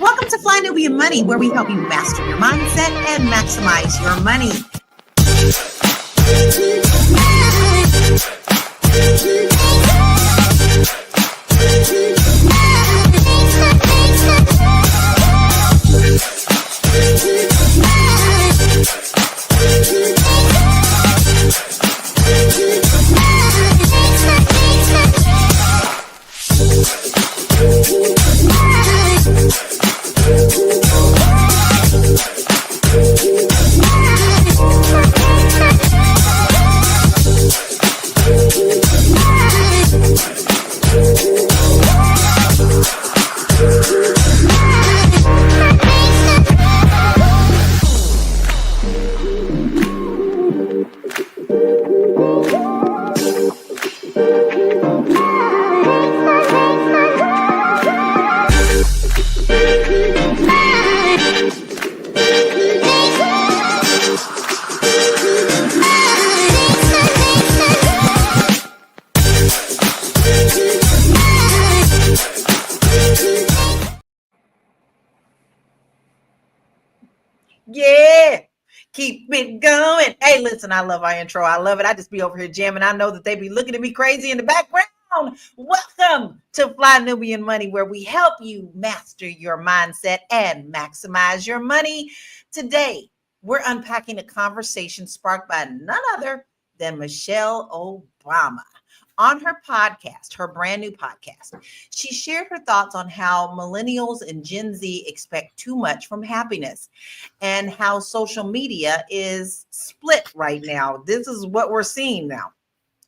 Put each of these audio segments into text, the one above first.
Welcome to Fly Nubian Money, where we help you master your mindset and maximize your money. Yeah, keep it going. Hey, listen, I love our intro. I love it. I just be over here jamming. I know that they be looking at me crazy in the background. Welcome to Fly Nubian Money, where we help you master your mindset and maximize your money. Today, we're unpacking a conversation sparked by none other than Michelle Obama. On her podcast, her brand new podcast, she shared her thoughts on how millennials and Gen Z expect too much from happiness and how social media is split right now. This is what we're seeing now.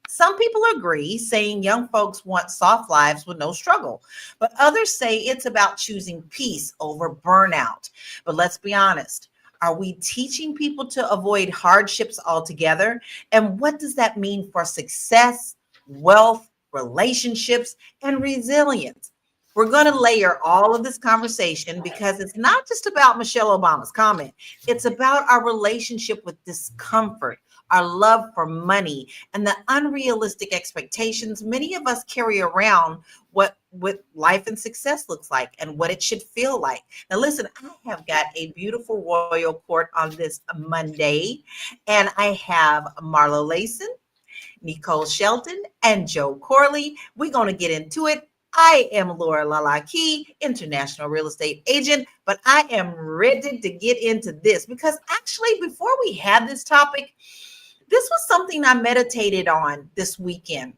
Some people agree, saying young folks want soft lives with no struggle, but others say it's about choosing peace over burnout. But let's be honest. Are we teaching people to avoid hardships altogether? And what does that mean for success, wealth, relationships, and resilience? We're going to layer all of this conversation because it's not just about Michelle Obama's comment. It's about our relationship with discomfort, our love for money, and the unrealistic expectations many of us carry around what life and success looks like and what it should feel like. Now, listen, I have got a beautiful royal court on this Monday, and I have Marlo Layson, Nicole Shelton, and Joe Corley. We're going to get into it. I am Laura Lalaki, international real estate agent, but I am ready to get into this because actually, before we had this topic, this was something I meditated on this weekend.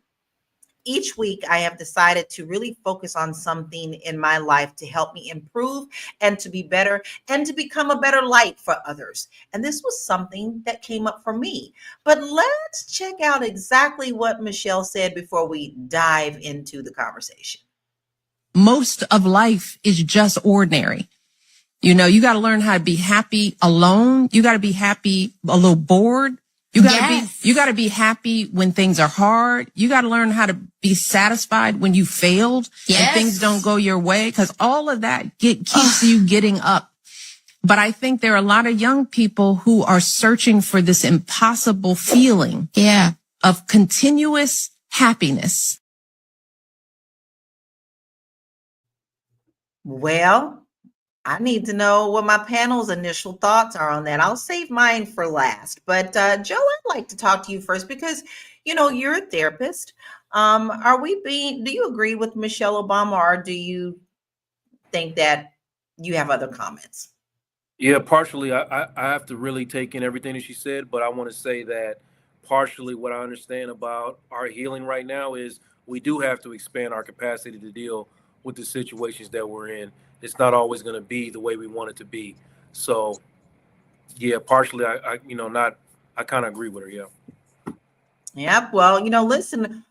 Each week, I have decided to really focus on something in my life to help me improve and to be better and to become a better light for others. And this was something that came up for me. But let's check out exactly what Michelle said before we dive into the conversation. Most of life is just ordinary. You know, you got to learn how to be happy alone. You got to be happy a little bored. You got to be happy when things are hard. You got to learn how to be satisfied when you failed and things don't go your way, because all of that keeps you getting up. But I think there are a lot of young people who are searching for this impossible feeling of continuous happiness. Well, I need to know what my panel's initial thoughts are on that. I'll save mine for last. But Joe, I'd like to talk to you first because, you know, you're a therapist. Do you agree with Michelle Obama, or do you think that you have other comments? Yeah, partially. I have to really take in everything that she said, but I want to say that partially what I understand about our healing right now is we do have to expand our capacity to deal with the situations that we're in. It's not always going to be the way we want it to be. So, yeah, partially, I kind of agree with her. Yeah. Yep. Well, you know, listen,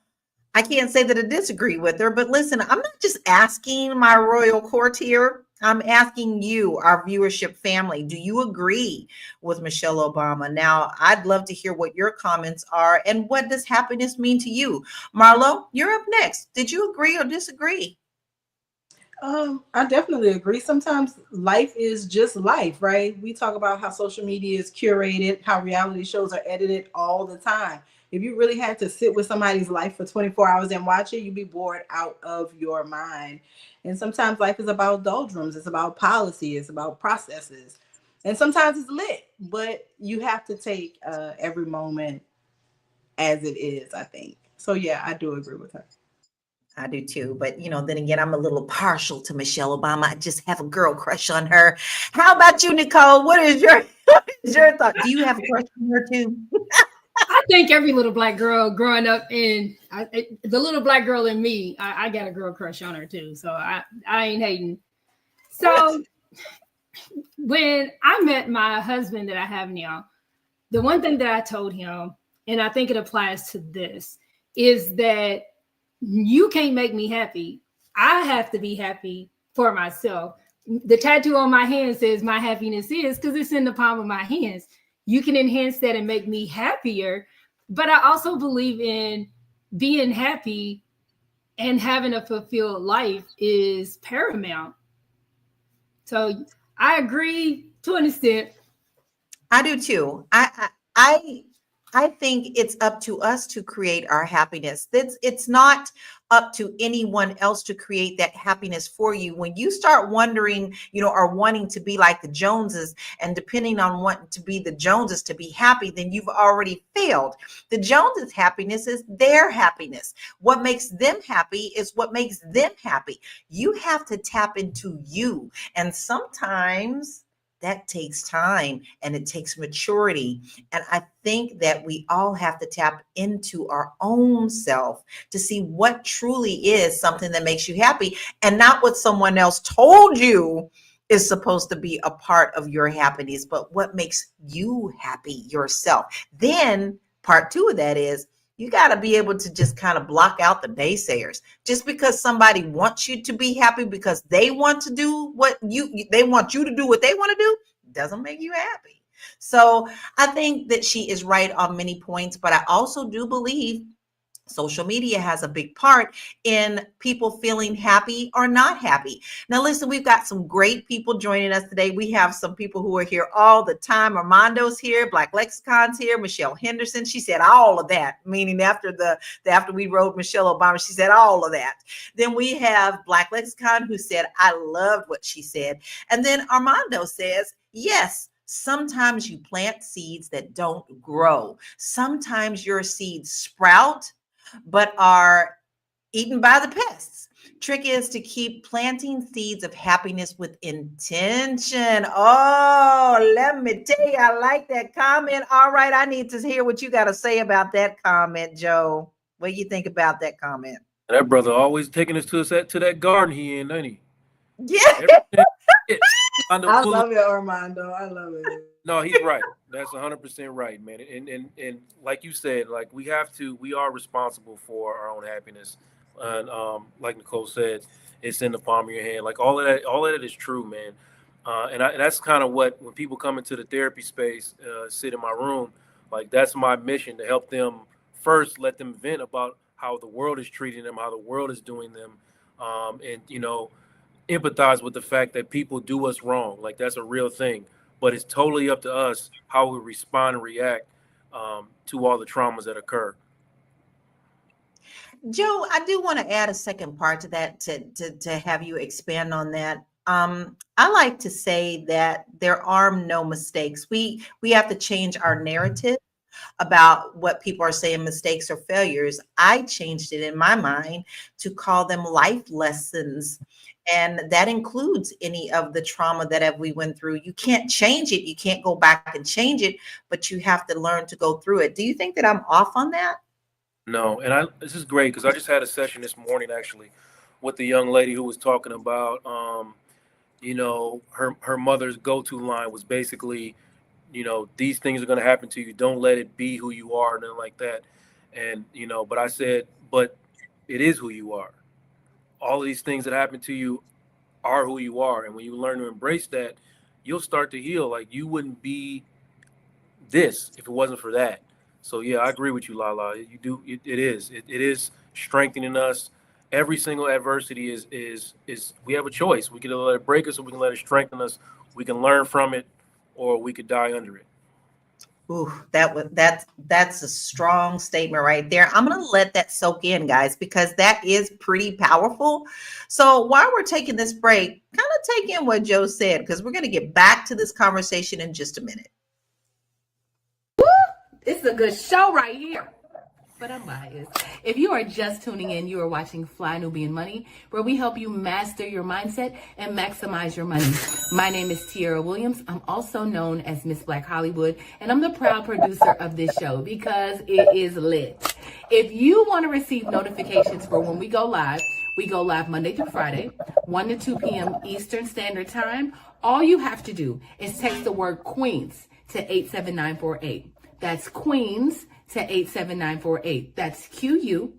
I can't say that I disagree with her, but listen, I'm not just asking my royal court here. I'm asking you, our viewership family, do you agree with Michelle Obama? Now, I'd love to hear what your comments are and what does happiness mean to you? Marlo, you're up next. Did you agree or disagree? I definitely agree. Sometimes life is just life, right? We talk about how social media is curated, how reality shows are edited all the time. If you really had to sit with somebody's life for 24 hours and watch it, you'd be bored out of your mind. And sometimes life is about doldrums, it's about policy, it's about processes. And sometimes it's lit, but you have to take every moment as it is, I think. So yeah, I do agree with her. I do too. But, then again, I'm a little partial to Michelle Obama. I just have a girl crush on her. How about you, Nicole? What is your thought? Do you have a crush on her too? I think every little black girl growing up the little black girl in me, I got a girl crush on her too. So I ain't hating. So when I met my husband that I have now, the one thing that I told him, and I think it applies to this, is that you can't make me happy. I have to be happy for myself. The tattoo on my hand says my happiness is, because it's in the palm of my hands. You can enhance that and make me happier. But I also believe in being happy and having a fulfilled life is paramount. So I agree to an extent. I do too. I think it's up to us to create our happiness. It's not up to anyone else to create that happiness for you. When you start wondering, or wanting to be like the Joneses and depending on wanting to be the Joneses to be happy, then you've already failed. The Joneses' happiness is their happiness. What makes them happy is what makes them happy. You have to tap into you. And sometimes that takes time and it takes maturity. And I think that we all have to tap into our own self to see what truly is something that makes you happy and not what someone else told you is supposed to be a part of your happiness, but what makes you happy yourself. Then part two of that is you got to be able to just kind of block out the naysayers. Just because somebody wants you to be happy because they want to do they want you to do what they want to do doesn't make you happy. So I think that she is right on many points, but I also do believe social media has a big part in people feeling happy or not happy. Now, listen, we've got some great people joining us today. We have some people who are here all the time. Armando's here, Black Lexicon's here, Michelle Henderson. She said all of that, meaning after we wrote Michelle Obama, she said all of that. Then we have Black Lexicon who said, I loved what she said. And then Armando says, yes, sometimes you plant seeds that don't grow. Sometimes your seeds sprout but are eaten by the pests. Trick is to keep planting seeds of happiness with intention. Oh, let me tell you, I like that comment. All right, I need to hear what you got to say about that comment, Joe. What do you think about that comment? That brother always taking us to that garden he in, ain't he? Yeah. I love it, Armando. I love it. No, he's right. That's 100% right, man. And like you said, like we are responsible for our own happiness. And like Nicole said, it's in the palm of your hand. Like all of that is true, man. And that's kind of what, when people come into the therapy space, sit in my room, like that's my mission, to help them first, let them vent about how the world is treating them, how the world is doing them, and empathize with the fact that people do us wrong. Like that's a real thing. But it's totally up to us how we respond and react to all the traumas that occur. Joe, I do want to add a second part to that to have you expand on that. I like to say that there are no mistakes. We have to change our narrative about what people are saying mistakes or failures. I changed it in my mind to call them life lessons. And that includes any of the trauma that we went through. You can't change it. You can't go back and change it, but you have to learn to go through it. Do you think that I'm off on that? No, and this is great because I just had a session this morning actually with the young lady who was talking about, her mother's go-to line was basically, these things are going to happen to you. Don't let it be who you are, and nothing like that. And but I said, but it is who you are. All of these things that happen to you are who you are. And when you learn to embrace that, you'll start to heal. Like you wouldn't be this if it wasn't for that. So yeah, I agree with you, Lala. You do. It is strengthening us. Every single adversity is we have a choice. We can let it break us or we can let it strengthen us. We can learn from it or we could die under it. Ooh, that's a strong statement right there. I'm gonna let that soak in, guys, because that is pretty powerful. So while we're taking this break, kind of take in what Joe said, because we're gonna get back to this conversation in just a minute. It's a good show right here. But I'm biased. If you are just tuning in, you are watching Fly Nubian Money, where we help you master your mindset and maximize your money. My name is Tiara Williams. I'm also known as Miss Black Hollywood, and I'm the proud producer of this show because it is lit. If you want to receive notifications for when we go live Monday through Friday, 1 to 2 p.m. Eastern Standard Time. All you have to do is text the word Queens to 87948. That's Queens to 87948. That's QUEENS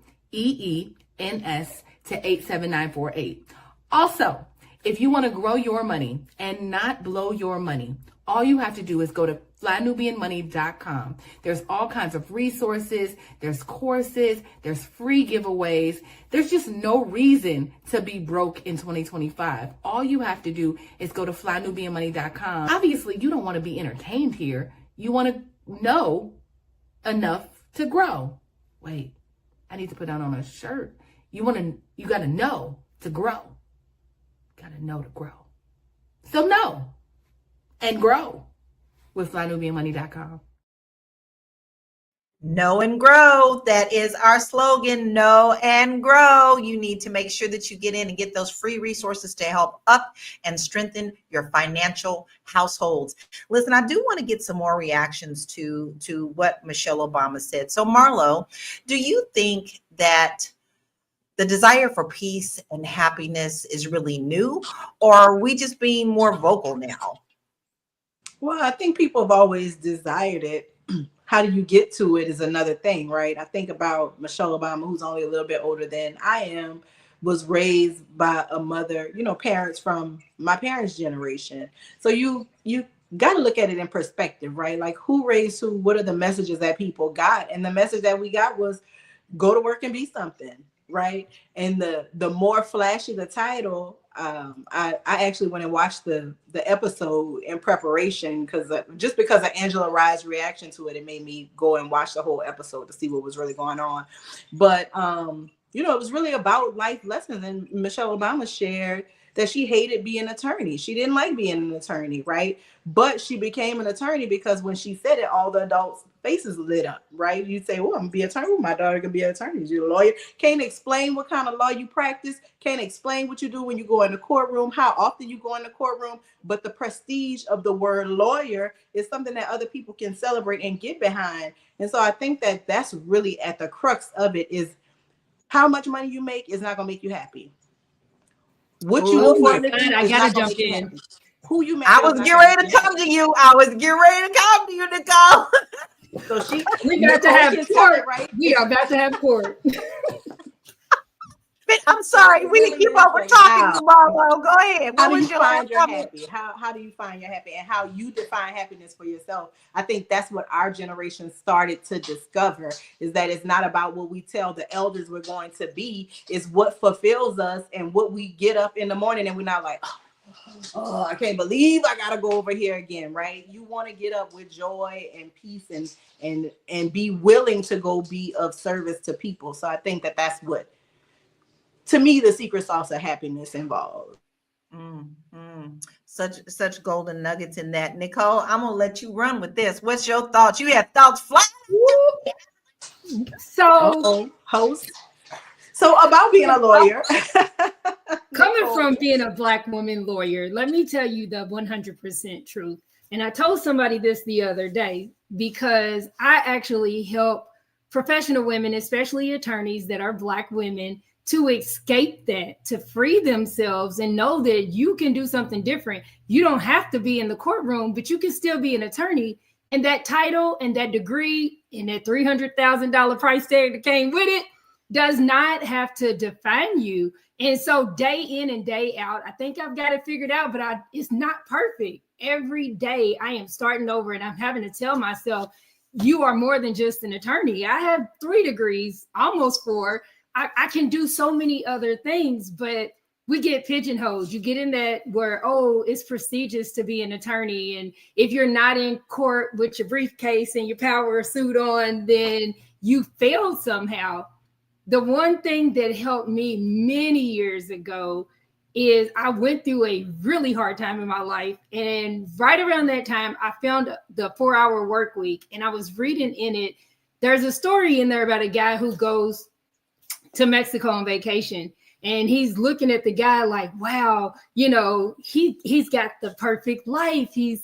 to 87948. Also, if you want to grow your money and not blow your money, all you have to do is go to flynubianmoney.com. There's all kinds of resources, there's courses, there's free giveaways. There's just no reason to be broke in 2025. All you have to do is go to flynubianmoney.com. Obviously, you don't want to be entertained here. You want to know enough to grow. Wait, I need to put that on a shirt. You got to know to grow. Got to know to grow. So know and grow with flynubianmoney.com. Know and grow. That is our slogan. Know and grow. You need to make sure that you get in and get those free resources to help up and strengthen your financial households. Listen, I do want to get some more reactions to what Michelle Obama said. So Marlo, do you think that the desire for peace and happiness is really new, or are we just being more vocal now? Well, I think people have always desired it. How do you get to it is another thing, right? I think about Michelle Obama, who's only a little bit older than I am, was raised by a mother, parents from my parents' generation. So you got to look at it in perspective, right? Like, who raised who? What are the messages that people got? And the message that we got was go to work and be something, right? And the more flashy the title, I actually went and watched the episode in preparation because of Angela Rye's reaction to it, it made me go and watch the whole episode to see what was really going on. But it was really about life lessons. And Michelle Obama shared that she hated being an attorney. She didn't like being an attorney, right? But she became an attorney because when she said it, all the adults' faces lit up, right? You say, well, I'm gonna be an attorney. My daughter can be an attorney. You're a lawyer. Can't explain what kind of law you practice. Can't explain what you do when you go in the courtroom, how often you go in the courtroom. But the prestige of the word lawyer is something that other people can celebrate and get behind. And so I think that that's really at the crux of it is how much money you make is not gonna make you happy. What you do for a living, I gotta jump in. Who you make? I was getting ready to come to you. Nicole. So we got to have court, right? We are about to have court. I'm sorry, we didn't keep up with talking tomorrow. Go ahead. How do you find your happy? How do you find your happy, and how you define happiness for yourself? I think that's what our generation started to discover, is that it's not about what we tell the elders we're going to be, it's what fulfills us and what we get up in the morning and we're not like, oh, I can't believe I gotta go over here again, right? You want to get up with joy and peace and be willing to go be of service to people. So I think that that's what, to me, the secret sauce of happiness involved. Such golden nuggets in that. Nicole, I'm gonna let you run with this. What's your thoughts? You have thoughts fly. So host. So about being a lawyer. Coming from being a Black woman lawyer, let me tell you the 100% truth. And I told somebody this the other day because I actually help professional women, especially attorneys that are Black women, to escape that, to free themselves and know that you can do something different. You don't have to be in the courtroom, but you can still be an attorney. And that title and that degree and that $300,000 price tag that came with it does not have to define you. And so day in and day out, I think I've got it figured out, but it's not perfect. Every day I am starting over and I'm having to tell myself, you are more than just an attorney. I have 3 degrees, almost 4. I can do so many other things, but we get pigeonholed. You get in that where, oh, it's prestigious to be an attorney. And if you're not in court with your briefcase and your power suit on, then you failed somehow. The one thing that helped me many years ago is I went through a really hard time in my life. And right around that time, I found the 4-Hour Work Week, and I was reading in it. There's a story in there about a guy who goes to Mexico on vacation, and he's looking at the guy like, wow, you know, he's got the perfect life. He's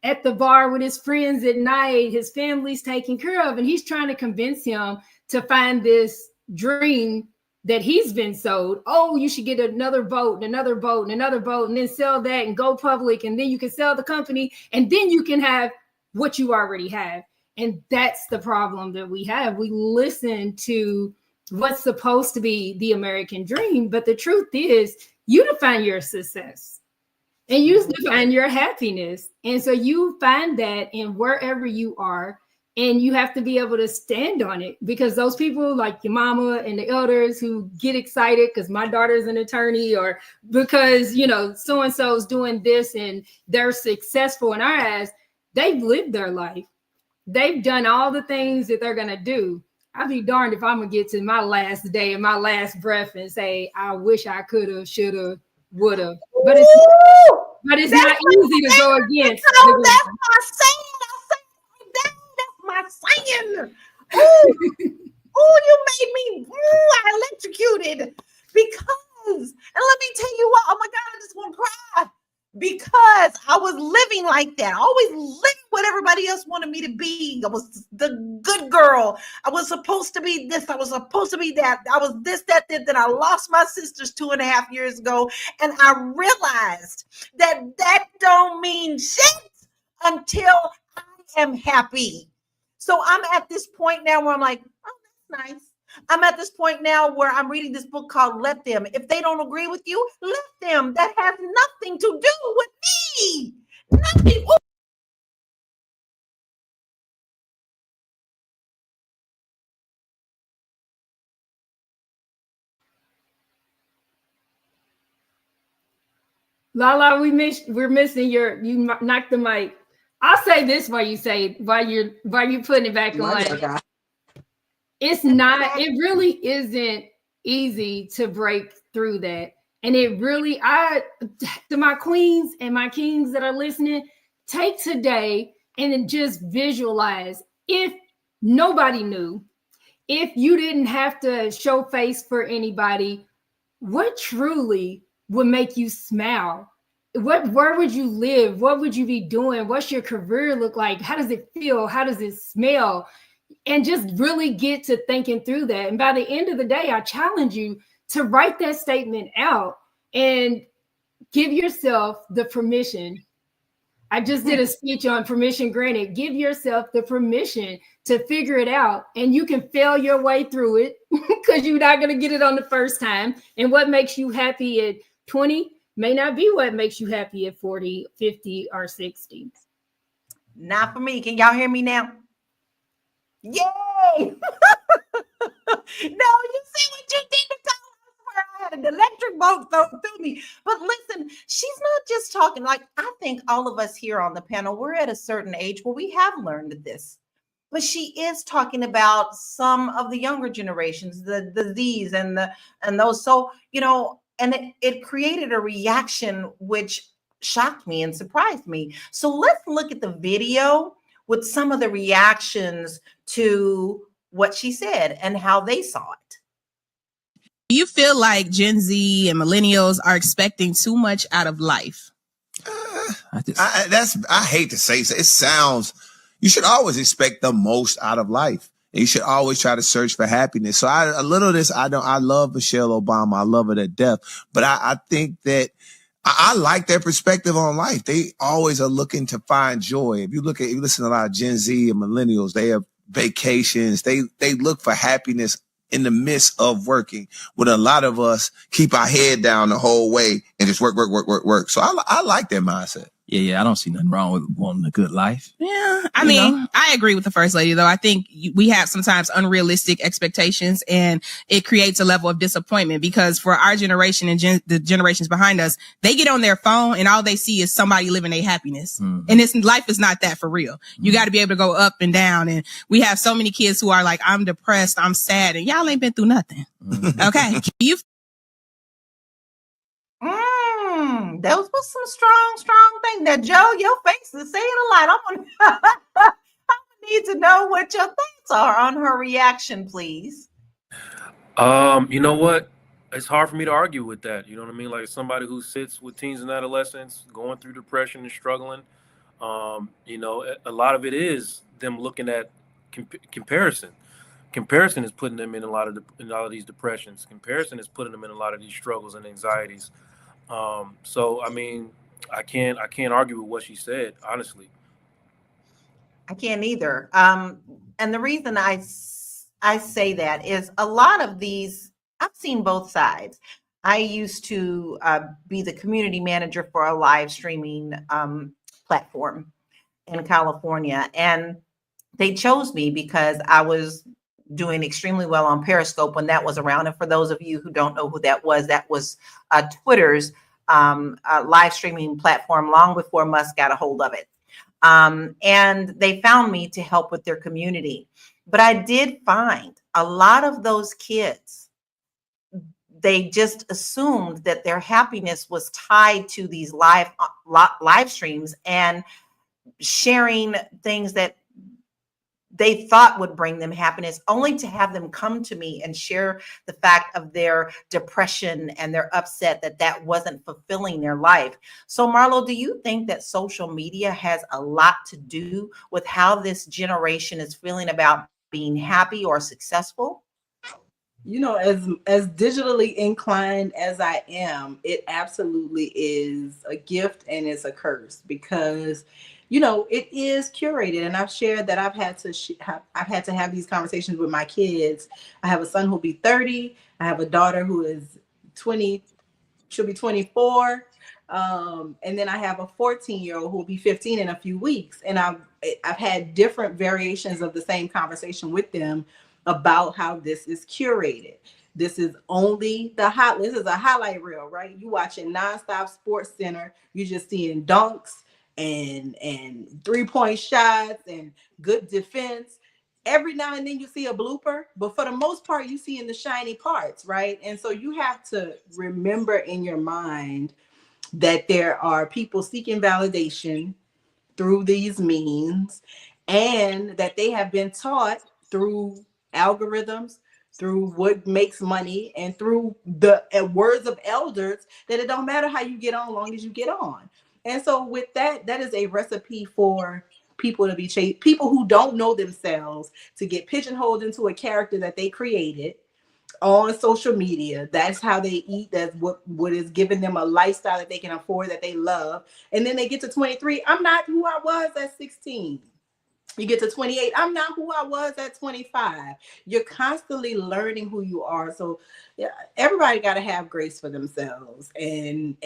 at the bar with his friends at night. His family's taken care of, and he's trying to convince him to find this dream that he's been sold. Oh, you should get another boat and another boat and another boat, and then sell that and go public, and then you can sell the company, and then you can have what you already have. And that's the problem that we have. We listen to what's supposed to be the American dream, but the truth is you define your success and you define your happiness. And so you find that in wherever you are, and you have to be able to stand on it, because those people like your mama and the elders who get excited because my daughter's an attorney, or because, you know, so-and-so's doing this and they're successful in our eyes, they've lived their life. They've done all the things that they're going to do. I'd be darned if I'm going to get to my last day and my last breath and say, I wish I could have, should have, would have. But it's not easy to go against. That's my saying. That's my saying. Oh, you made me electrocuted. Because, and let me tell you what, oh my God, I just want to cry. Because I was living like that, always living what everybody else wanted me to be. I was the good girl. I was supposed to be this. I was supposed to be that. I was this, that. Then I lost my sisters 2.5 years ago. And I realized that don't mean shit until I am happy. So I'm at this point now where I'm like, oh, that's nice. I'm at this point now where I'm reading this book called Let Them. If they don't agree with you, let them. That has nothing to do with me. Nothing. Ooh. Lala, we're missing you knocked the mic. I'll say this while you're putting it back on. It really isn't easy to break through that. And it really, to my queens and my kings that are listening, take today and then just visualize, if nobody knew, if you didn't have to show face for anybody, what truly would make you smile? Where would you live? What would you be doing? What's your career look like? How does it feel? How does it smell? And just really get to thinking through that. And by the end of the day, I challenge you to write that statement out and give yourself the permission. I just did a speech on permission granted. Give yourself the permission to figure it out, and you can fail your way through it because you're not going to get it on the first time. And what makes you happy at 20 may not be what makes you happy at 40, 50, or 60. Not for me. Can y'all hear me now? Yay! No, you see what you did to Tyler? I swear I had an electric bolt through me. But listen, she's not just talking. Like, I think all of us here on the panel, we're at a certain age where we have learned this. But she is talking about some of the younger generations, the Z's and those. So, you know, and it created a reaction which shocked me and surprised me. So let's look at the video with some of the reactions to what she said and how they saw it. Do you feel like Gen Z and millennials are expecting too much out of life? I hate to say it. It sounds, you should always expect the most out of life. And you should always try to search for happiness. So I love Michelle Obama. I love her to death. But I think that I like their perspective on life. They always are looking to find joy. If you listen to a lot of Gen Z and millennials, they have vacations. They look for happiness in the midst of working. When a lot of us keep our head down the whole way and just work. So I like their mindset. Yeah, I don't see nothing wrong with wanting a good life. Yeah, I mean, I agree with the first lady, though. I think we have sometimes unrealistic expectations, and it creates a level of disappointment because for our generation and the generations behind us, they get on their phone and all they see is somebody living their happiness. Mm-hmm. And life is not that for real. Mm-hmm. You got to be able to go up and down. And we have so many kids who are like, I'm depressed, I'm sad, and y'all ain't been through nothing. Mm-hmm. Okay. Those was some strong things. Now, Joe, your face is saying a lot. I need to know what your thoughts are on her reaction, please. You know what? It's hard for me to argue with that. You know what I mean? Like somebody who sits with teens and adolescents going through depression and struggling. You know, a lot of it is them looking at comparison. Comparison is putting them in a lot of these depressions. Comparison is putting them in a lot of these struggles and anxieties. So I mean, I can't argue with what she said, honestly. I can't either. And the reason I say that is a lot of these, I've seen both sides. I used to be the community manager for a live streaming platform in California, and they chose me because I was doing extremely well on Periscope when that was around. And for those of you who don't know who that was Twitter's live streaming platform long before Musk got a hold of it. And they found me to help with their community. But I did find a lot of those kids, they just assumed that their happiness was tied to these live streams and sharing things that they thought would bring them happiness, only to have them come to me and share the fact of their depression and their upset that wasn't fulfilling their life. So Marlo, do you think that social media has a lot to do with how this generation is feeling about being happy or successful? You know, as digitally inclined as I am, it absolutely is a gift and it's a curse because, you know, it is curated. And I've shared that I've had to have these conversations with my kids. I have a son who'll be 30. I have a daughter who is 20. She'll be 24. And then I have a 14-year-old who will be 15 in a few weeks. And I've had different variations of the same conversation with them about how this is curated. This is only this is a highlight reel, right? You watching nonstop Sports Center, you're just seeing dunks and 3-point shots and good defense. Every now and then you see a blooper, but for the most part, you see in the shiny parts, right? And so you have to remember in your mind that there are people seeking validation through these means, and that they have been taught through algorithms, through what makes money, and through the words of elders that it don't matter how you get on, long as you get on. And so with that is a recipe for people to be people who don't know themselves to get pigeonholed into a character that they created on social media. That's how they eat. That's what is giving them a lifestyle that they can afford, that they love. And then they get to 23. I'm not who I was at 16. You get to 28. I'm not who I was at 25. You're constantly learning who you are. So yeah, everybody got to have grace for themselves and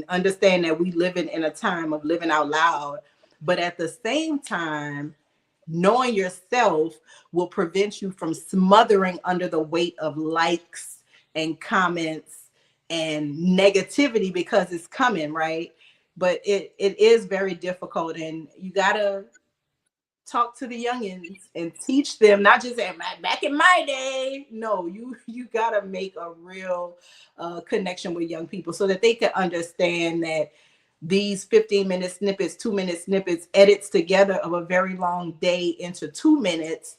understand that we live in a time of living out loud. But at the same time, knowing yourself will prevent you from smothering under the weight of likes and comments and negativity because it's coming, right? But it is very difficult, and you got to talk to the youngins and teach them, not just back in my day. No, you got to make a real connection with young people so that they can understand that these 15-minute snippets, 2-minute snippets, edits together of a very long day into 2 minutes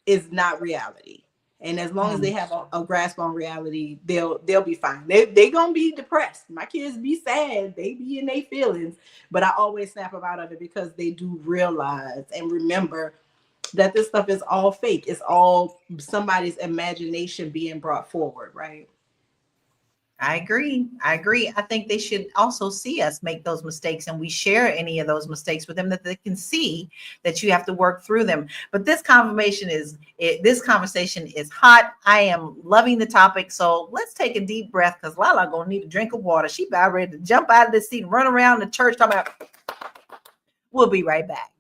is not reality. And as long as they have a grasp on reality, they'll be fine. They're gonna be depressed. My kids be sad. They be in their feelings, but I always snap them out of it because they do realize and remember that this stuff is all fake. It's all somebody's imagination being brought forward, right? I agree. I agree. I think they should also see us make those mistakes and we share any of those mistakes with them that they can see that you have to work through them. But this this conversation is hot. I am loving the topic. So let's take a deep breath because Lala gonna need a drink of water. She about ready to jump out of the seat and run around the church talking about. We'll be right back.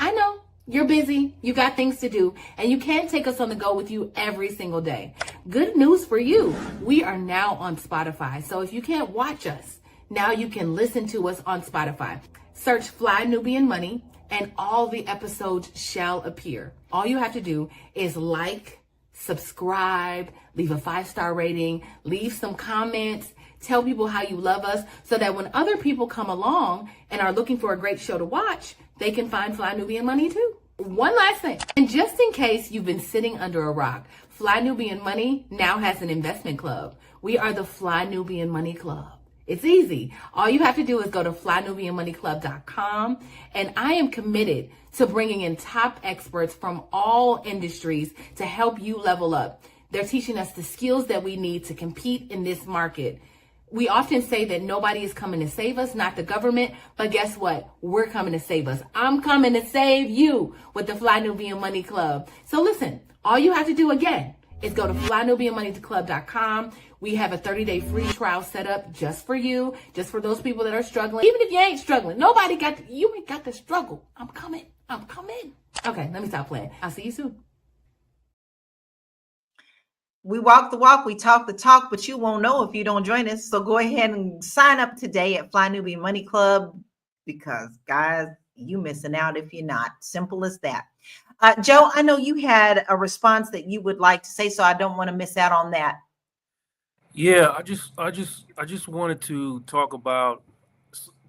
I know. You're busy, you got things to do, and you can't take us on the go with you every single day. Good news for you. We are now on Spotify. So if you can't watch us, now you can listen to us on Spotify. Search Fly Nubian Money and all the episodes shall appear. All you have to do is like, subscribe, leave a 5-star rating, leave some comments, tell people how you love us so that when other people come along and are looking for a great show to watch, they can find Fly Nubian Money too. One last thing, and just in case you've been sitting under a rock, Fly Nubian Money now has an investment club. We are the Fly Nubian Money Club. It's easy. All you have to do is go to flynubianmoneyclub.com, and I am committed to bringing in top experts from all industries to help you level up. They're teaching us the skills that we need to compete in this market. We often say that nobody is coming to save us, not the government, but guess what? We're coming to save us. I'm coming to save you with the Fly Nubian Money Club. So listen, all you have to do again is go to flynubianmoneyclub.com. We have a 30-day free trial set up just for you, just for those people that are struggling. Even if you ain't struggling, you ain't got to struggle. I'm coming. Okay, let me stop playing. I'll see you soon. We walk the walk, we talk the talk, but you won't know if you don't join us. So go ahead and sign up today at Fly Nubian Money Club because, guys, you missing out if you're not. Simple as that. Joe, I know you had a response that you would like to say, so I don't want to miss out on that. Yeah, I just wanted to talk about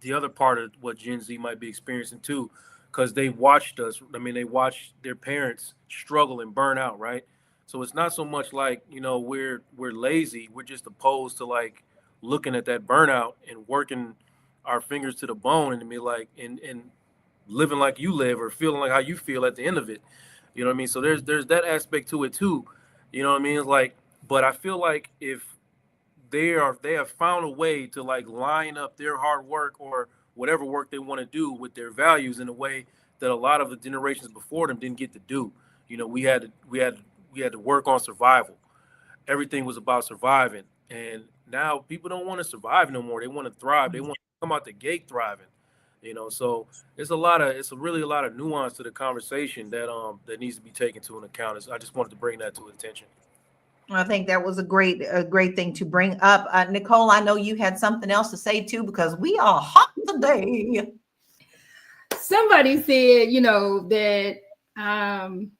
the other part of what Gen Z might be experiencing too, because they watched us. I mean, they watched their parents struggle and burn out, right? So it's not so much like, we're lazy. We're just opposed to like looking at that burnout and working our fingers to the bone and be like, and living like you live or feeling like how you feel at the end of it. You know what I mean? So there's that aspect to it too. You know what I mean? It's like, but I feel like if they have found a way to like line up their hard work or whatever work they want to do with their values in a way that a lot of the generations before them didn't get to do. We had to work on survival. Everything was about surviving. And now people don't want to survive no more. They want to thrive. They want to come out the gate thriving. So it's really a lot of nuance to the conversation that needs to be taken into account. I just wanted to bring that to attention. I think that was a great thing to bring up. Nicole, I know you had something else to say too, because we are hot today. Somebody said, that I'm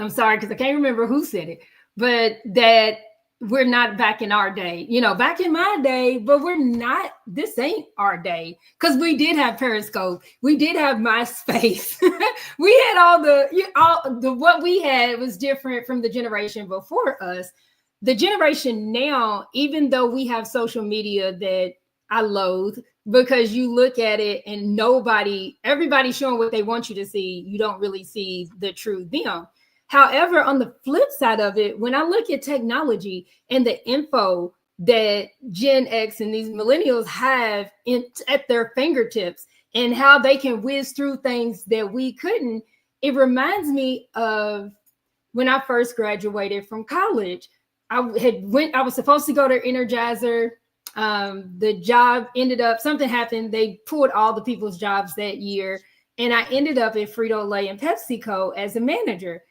sorry, because I can't remember who said it, but that we're not back in our day, back in my day, but we're not, this ain't our day. Because we did have Periscope. We did have MySpace. We had what we had was different from the generation before us. The generation now, even though we have social media that I loathe, because you look at it and everybody's showing what they want you to see. You don't really see the true them. However, on the flip side of it, when I look at technology and the info that Gen X and these millennials have at their fingertips and how they can whiz through things that we couldn't, it reminds me of when I first graduated from college. I was supposed to go to Energizer. The job ended up, something happened. They pulled all the people's jobs that year. And I ended up at Frito-Lay and PepsiCo as a manager.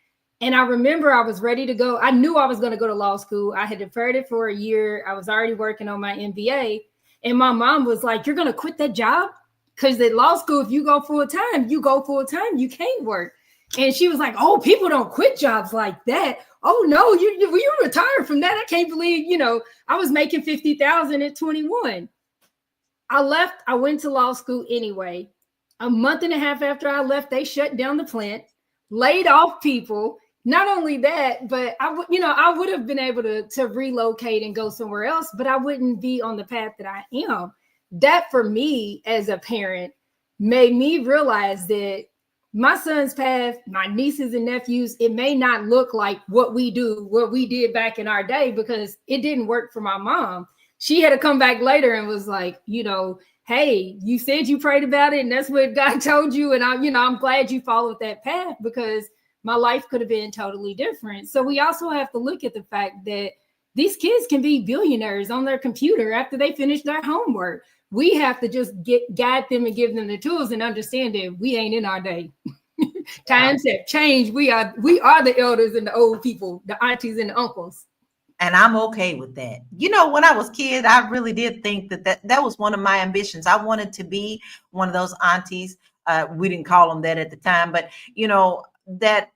And I remember I was ready to go. I knew I was going to go to law school. I had deferred it for a year. I was already working on my MBA. And my mom was like, you're going to quit that job? Because at law school, if you go full time, you can't work. And she was like, oh, people don't quit jobs like that. Oh, no, you retired from that. I can't believe, I was making $50,000 at 21. I left. I went to law school anyway. A month and a half after I left, they shut down the plant, laid off people. Not only that, but I would have been able to relocate and go somewhere else, but I wouldn't be on the path that I am. That for me as a parent made me realize that my son's path, my nieces and nephews, it may not look like what we did back in our day, because it didn't work for my mom. She had to come back later and was like, hey, you said you prayed about it and that's what God told you. And I'm glad you followed that path, because my life could have been totally different. So we also have to look at the fact that these kids can be billionaires on their computer after they finish their homework. We have to just guide them and give them the tools and understand that we ain't in our day. Times have changed. We are the elders and the old people, the aunties and the uncles. And I'm okay with that. When I was a kid, I really did think that was one of my ambitions. I wanted to be one of those aunties. We didn't call them that at the time, but that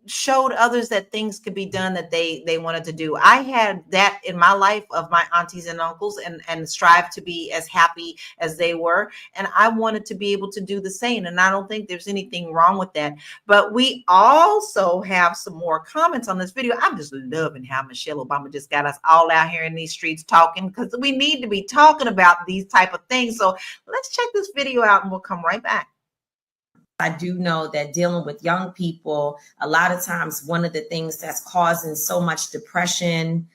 showed others that things could be done that they wanted to do. I had that in my life of my aunties and uncles, and strive to be as happy as they were. And I wanted to be able to do the same. And I don't think there's anything wrong with that. But we also have some more comments on this video. I'm just loving how Michelle Obama just got us all out here in these streets talking, because we need to be talking about these type of things. So let's check this video out and we'll come right back. I do know that dealing with young people, a lot of times one of the things that's causing so much depression,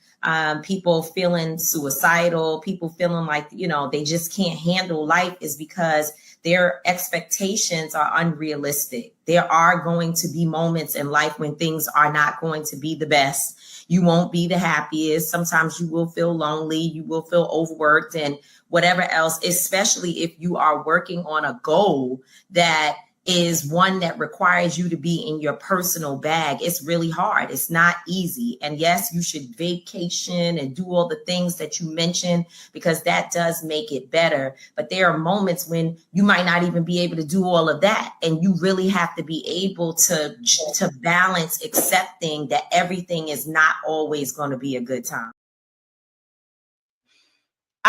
people feeling suicidal, people feeling like, they just can't handle life, is because their expectations are unrealistic. There are going to be moments in life when things are not going to be the best. You won't be the happiest. Sometimes you will feel lonely. You will feel overworked and whatever else, especially if you are working on a goal that is one that requires you to be in your personal bag. It's really hard. It's not easy. And yes, you should vacation and do all the things that you mentioned, because that does make it better. But there are moments when you might not even be able to do all of that. And you really have to be able to balance accepting that everything is not always going to be a good time.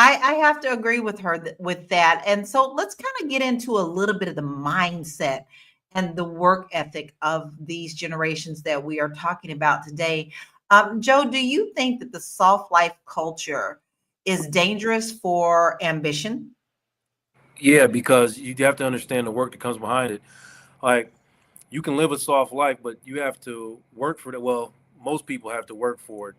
I have to agree with her with that. And so let's kind of get into a little bit of the mindset and the work ethic of these generations that we are talking about today. Joe, do you think that the soft life culture is dangerous for ambition? Yeah, because you have to understand the work that comes behind it. Like, you can live a soft life, but you have to work for it. Well, most people have to work for it.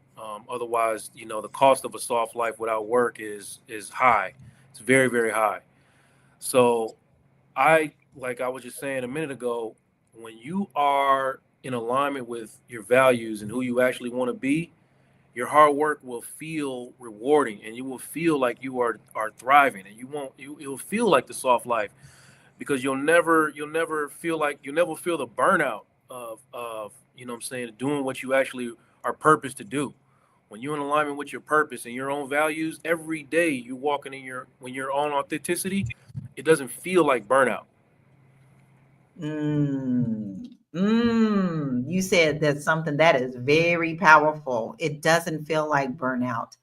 Otherwise, the cost of a soft life without work is high. It's very, very high. So like I was just saying a minute ago, when you are in alignment with your values and who you actually want to be, your hard work will feel rewarding, and you will feel like you are thriving, and you'll feel like the soft life, because you'll never feel the burnout of what I'm saying, doing what you actually are purposed to do. When you're in alignment with your purpose and your own values, every day you're walking when you're on authenticity, it doesn't feel like burnout. You said that's something that is very powerful. It doesn't feel like burnout.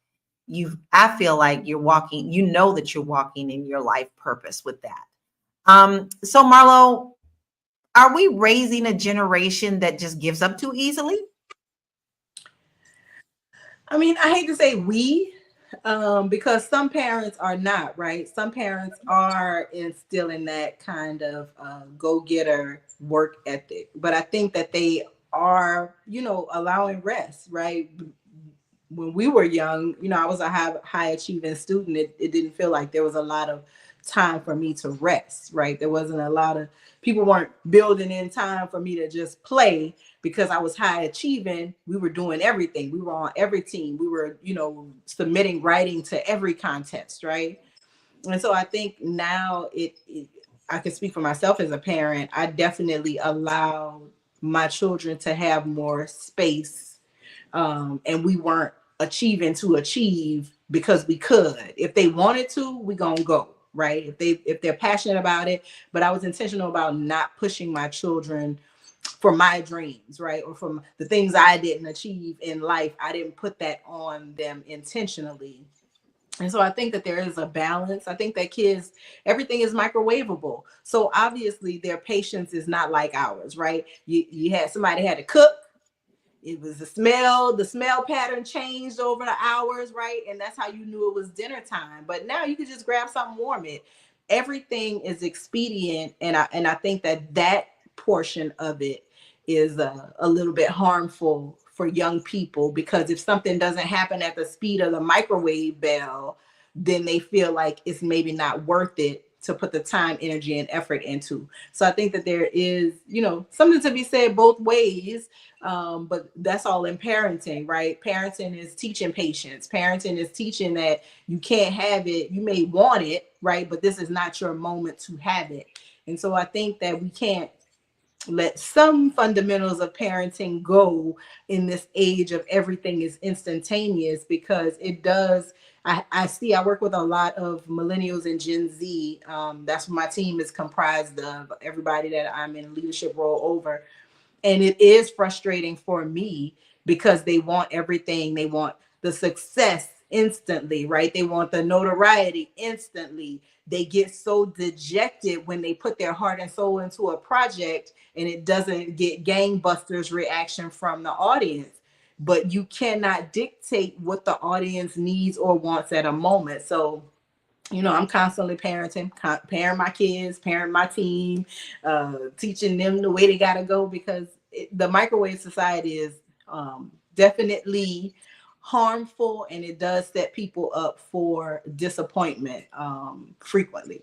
I feel like you're walking, that you're walking in your life purpose with that. So Marlo, are we raising a generation that just gives up too easily? I mean, I hate to say we, because some parents are not, right? Some parents are instilling that kind of go-getter work ethic. But I think that they are, allowing rest, right? When we were young, I was a high achieving student. It didn't feel like there was a lot of time for me to rest, right? There wasn't a lot of people weren't building in time for me to just play, because I was high achieving. We were doing everything. We were on every team. We were, submitting writing to every contest, right? And so I think now I can speak for myself as a parent. I definitely allow my children to have more space, and we weren't achieving to achieve because we could. If they wanted to, we gonna go, right? If they're passionate about it. But I was intentional about not pushing my children for my dreams, right? Or from the things I didn't achieve in life. I didn't put that on them intentionally. And so I think that there is a balance. I think that kids, everything is microwavable. So obviously their patience is not like ours, right? You had somebody had to cook. It was the smell pattern changed over the hours, right? And that's how you knew it was dinner time. But now you could just grab something, warm it. everything is expedient, and I think that portion of it is a little bit harmful for young people, because if something doesn't happen at the speed of the microwave bell, then they feel like it's maybe not worth it to put the time, energy, and effort into. So I think that there is, something to be said both ways. But that's all in parenting, right? Parenting is teaching patience. Parenting is teaching that you can't have it. You may want it, right? But this is not your moment to have it. And so I think that we can't let some fundamentals of parenting go in this age of everything is instantaneous, because it does. I work with a lot of millennials and Gen Z. That's what my team is comprised of, everybody that I'm in leadership role over. And it is frustrating for me, because they want everything. They want the success instantly, right? They want the notoriety instantly. They get so dejected when they put their heart and soul into a project and it doesn't get gangbusters reaction from the audience. But you cannot dictate what the audience needs or wants at a moment. So, I'm constantly parenting my kids, parent my team, teaching them the way they got to go, because the microwave society is definitely harmful, and it does set people up for disappointment frequently.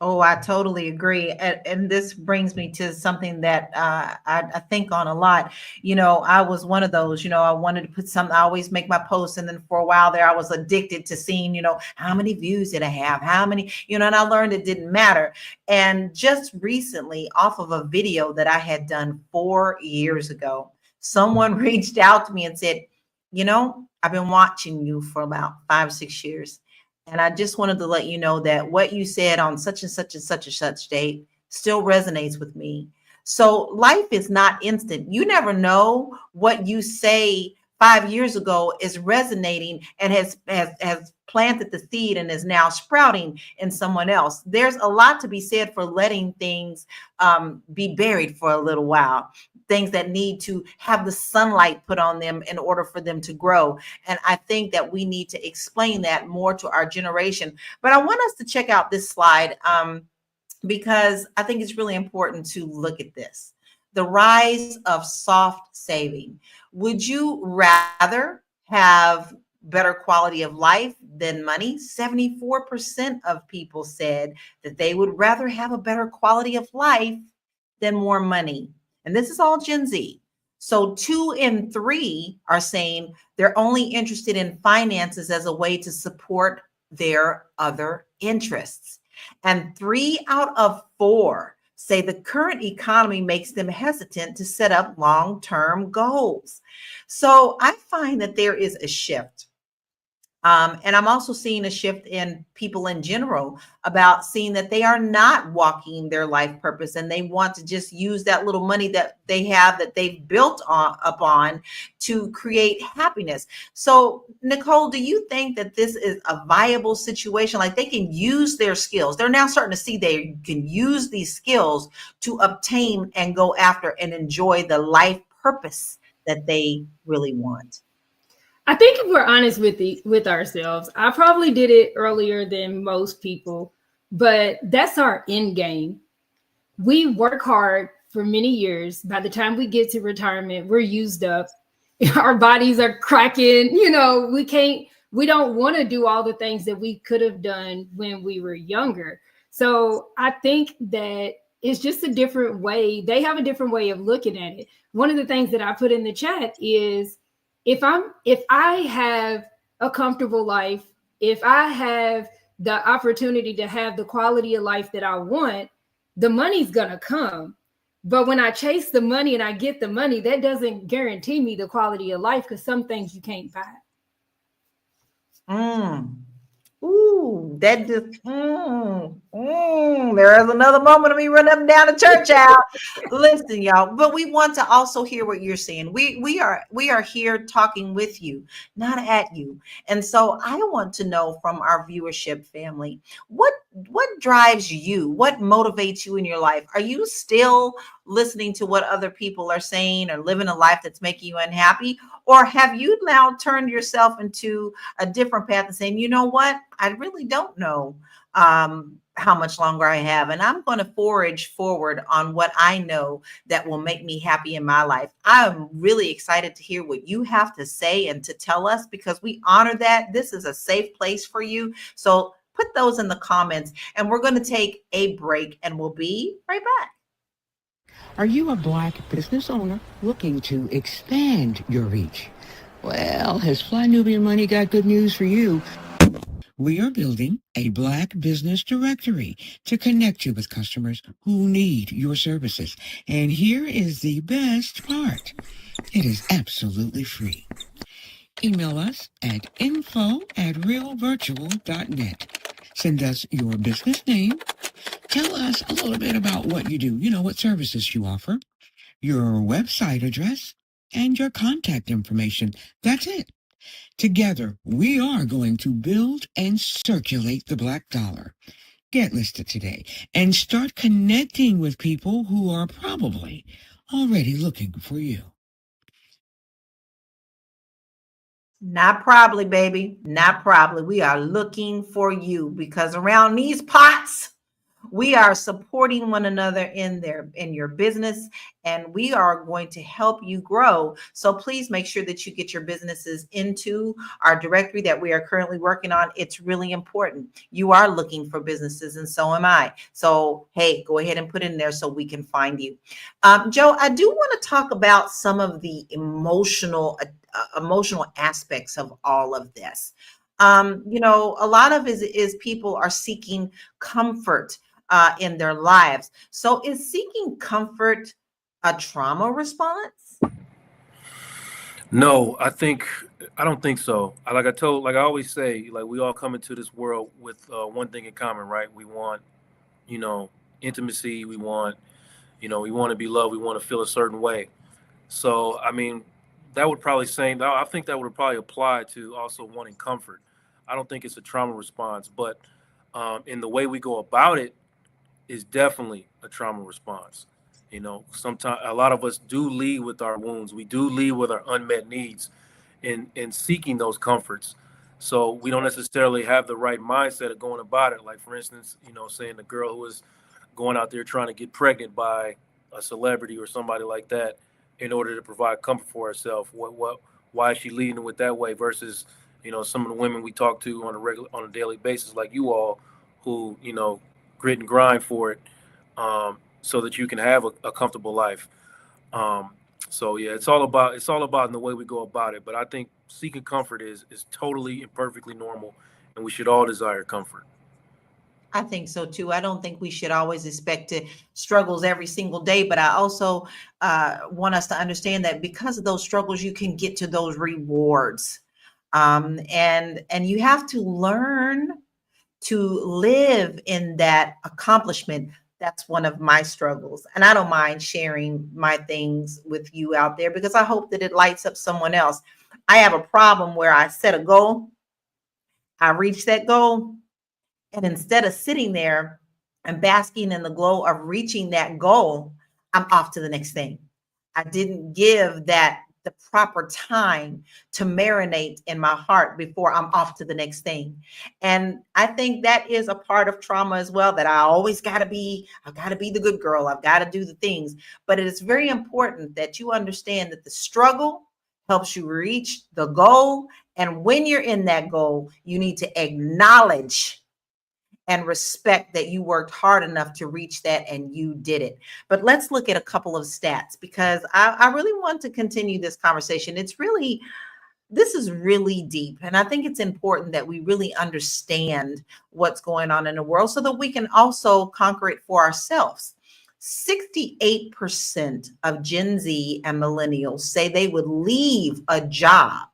Oh, I totally agree. And this brings me to something that I think on a lot. I was one of those, I wanted to put something, I always make my posts. And then for a while there, I was addicted to seeing, how many views did I have? How many, and I learned it didn't matter. And just recently, off of a video that I had done 4 years ago, someone reached out to me and said, I've been watching you for about 5-6 years. And I just wanted to let you know that what you said on such and such and such and such date still resonates with me. So life is not instant. You never know what you say 5 years ago is resonating and has planted the seed and is now sprouting in someone else. There's a lot to be said for letting things be buried for a little while. Things that need to have the sunlight put on them in order for them to grow. And I think that we need to explain that more to our generation. But I want us to check out this slide because I think it's really important to look at this. The rise of soft saving. Would you rather have better quality of life than money? 74% of people said that they would rather have a better quality of life than more money. And this is all Gen Z. So 2 in 3 are saying they're only interested in finances as a way to support their other interests. And 3 out of 4 say the current economy makes them hesitant to set up long-term goals. So I find that there is a shift. And I'm also seeing a shift in people in general about seeing that they are not walking their life purpose, and they want to just use that little money that they have, that they've built upon to create happiness. So, Nicole, do you think that this is a viable situation? Like they can use their skills. They're now starting to see they can use these skills to obtain and go after and enjoy the life purpose that they really want. I think if we're honest with ourselves, I probably did it earlier than most people, but that's our end game. We work hard for many years. By the time we get to retirement, we're used up. Our bodies are cracking. We don't want to do all the things that we could have done when we were younger. So I think that it's just a different way. They have a different way of looking at it. One of the things that I put in the chat is, if I have a comfortable life, if I have the opportunity to have the quality of life that I want, the money's gonna come. But when I chase the money and I get the money, that doesn't guarantee me the quality of life, because some things you can't buy. Ooh, that just, there is another moment of me running up and down the church out. Listen, y'all, but we want to also hear what you're saying. We are here talking with you, not at you. And so I want to know from our viewership family, what drives you? What motivates you in your life? Are you still listening to what other people are saying or living a life that's making you unhappy? Or have you now turned yourself into a different path and saying, you know what? I really don't know how much longer I have. And I'm going to forage forward on what I know that will make me happy in my life. I'm really excited to hear what you have to say and to tell us, because we honor that. This is a safe place for you. So put those in the comments, and we're going to take a break and we'll be right back. Are you a Black business owner looking to expand your reach? Well, has Fly Nubian Money got good news for you? We are building a Black business directory to connect you with customers who need your services. And here is the best part. It is absolutely free. Email us at info@realvirtual.net. Send us your business name. Tell us a little bit about what you do, what services you offer, your website address, and your contact information. That's it. Together, we are going to build and circulate the Black dollar. Get listed today and start connecting with people who are probably already looking for you. Not probably, baby. Not probably. We are looking for you, because around these pots, we are supporting one another in your business, and we are going to help you grow. So please make sure that you get your businesses into our directory that we are currently working on. It's really important. You are looking for businesses, and so am I. So, hey, go ahead and put in there so we can find you. Joe, I do want to talk about some of the emotional aspects of all of this. A lot of it is people are seeking comfort in their lives. So is seeking comfort a trauma response? No, I don't think so. Like I always say, like, we all come into this world with one thing in common, right? We want, intimacy. We want to be loved. We want to feel a certain way. So, I mean, that would probably I think that would probably apply to also wanting comfort. I don't think it's a trauma response, but in the way we go about it is definitely a trauma response. Sometimes a lot of us do lead with our wounds. We do lead with our unmet needs in seeking those comforts. So we don't necessarily have the right mindset of going about it. Like, for instance, saying the girl who was going out there trying to get pregnant by a celebrity or somebody like that in order to provide comfort for herself. Why is she leading with that way versus, some of the women we talk to on a daily basis, like you all, who, grit and grind for it, so that you can have a comfortable life. So yeah, it's all about in the way we go about it. But I think seeking comfort is totally and perfectly normal, and we should all desire comfort. I think so too. I don't think we should always expect struggles every single day, but I also want us to understand that because of those struggles, you can get to those rewards, and you have to learn to live in that accomplishment. That's one of my struggles, and I don't mind sharing my things with you out there because I hope that it lights up someone else. I have a problem where I set a goal, I reach that goal, and instead of sitting there and basking in the glow of reaching that goal, I'm off to the next thing. I didn't give that the proper time to marinate in my heart before I'm off to the next thing. And I think that is a part of trauma as well, that I've got to be the good girl. I've got to do the things. But it is very important that you understand that the struggle helps you reach the goal. And when you're in that goal, you need to acknowledge and respect that you worked hard enough to reach that and you did it. But let's look at a couple of stats, because I really want to continue this conversation. This is really deep. And I think it's important that we really understand what's going on in the world so that we can also conquer it for ourselves. 68% of Gen Z and millennials say they would leave a job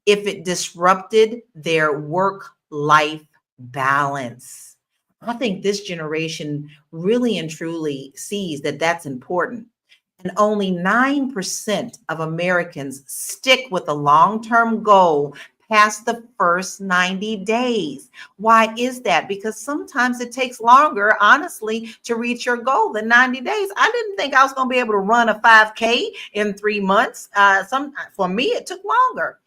if it disrupted their work-life balance. I think this generation really and truly sees that that's important. And only 9% of Americans stick with a long-term goal past the first 90 days. Why is that? Because sometimes it takes longer, honestly, to reach your goal than 90 days. I didn't think I was going to be able to run a 5K in 3 months. For me, it took longer.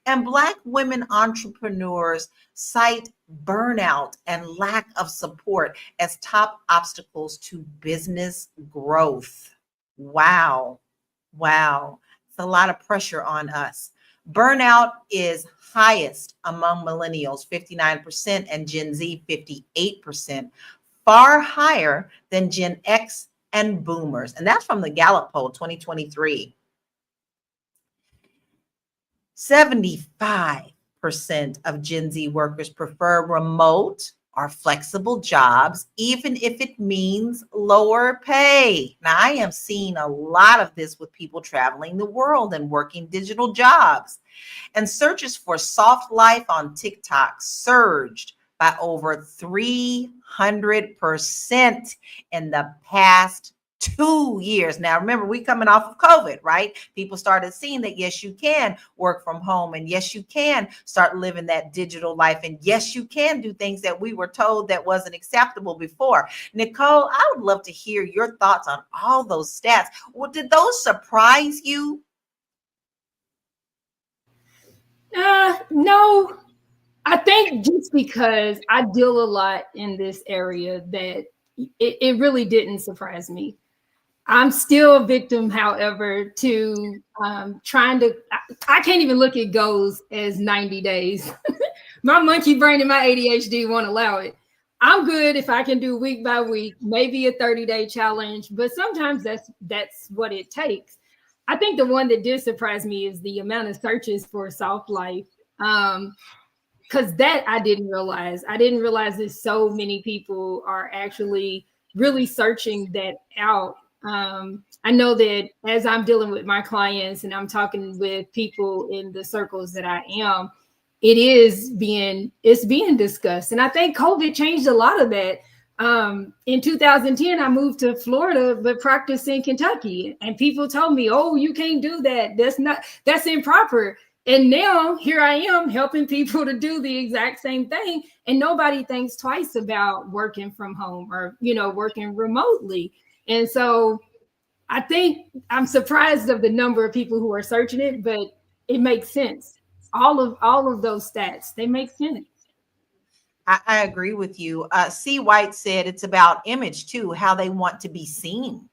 And Black women entrepreneurs cite burnout and lack of support as top obstacles to business growth. Wow. Wow. It's a lot of pressure on us. Burnout is highest among millennials, 59%, and Gen Z, 58%, far higher than Gen X and boomers. And that's from the Gallup poll 2023. 75% of Gen Z workers prefer remote or flexible jobs, even if it means lower pay. Now, I am seeing a lot of this with people traveling the world and working digital jobs. And searches for soft life on TikTok surged by over 300% in the past 2 years. Now, remember, we coming off of COVID, right? People started seeing that, yes, you can work from home, and yes, you can start living that digital life, and yes, you can do things that we were told that wasn't acceptable before. Nicole, I would love to hear your thoughts on all those stats. Well, did those surprise you? No, I think just because I deal a lot in this area that it really didn't surprise me. I'm still a victim, however, to trying to, I can't even look at goals as 90 days. My monkey brain and my ADHD won't allow it. I'm good if I can do week by week, maybe a 30-day challenge, but sometimes that's what it takes. I think the one that did surprise me is the amount of searches for soft life. Because that I didn't realize. I didn't realize that so many people are actually really searching that out. I know that as I'm dealing with my clients and I'm talking with people in the circles that I am, it's being discussed. And I think COVID changed a lot of that. In 2010, I moved to Florida, but practiced in Kentucky. And people told me, oh, you can't do that. That's improper. And now here I am helping people to do the exact same thing. And nobody thinks twice about working from home or, working remotely. And so I think I'm surprised of the number of people who are searching it, but it makes sense. All of those stats, they make sense. I agree with you. C. White said it's about image too, how they want to be seen.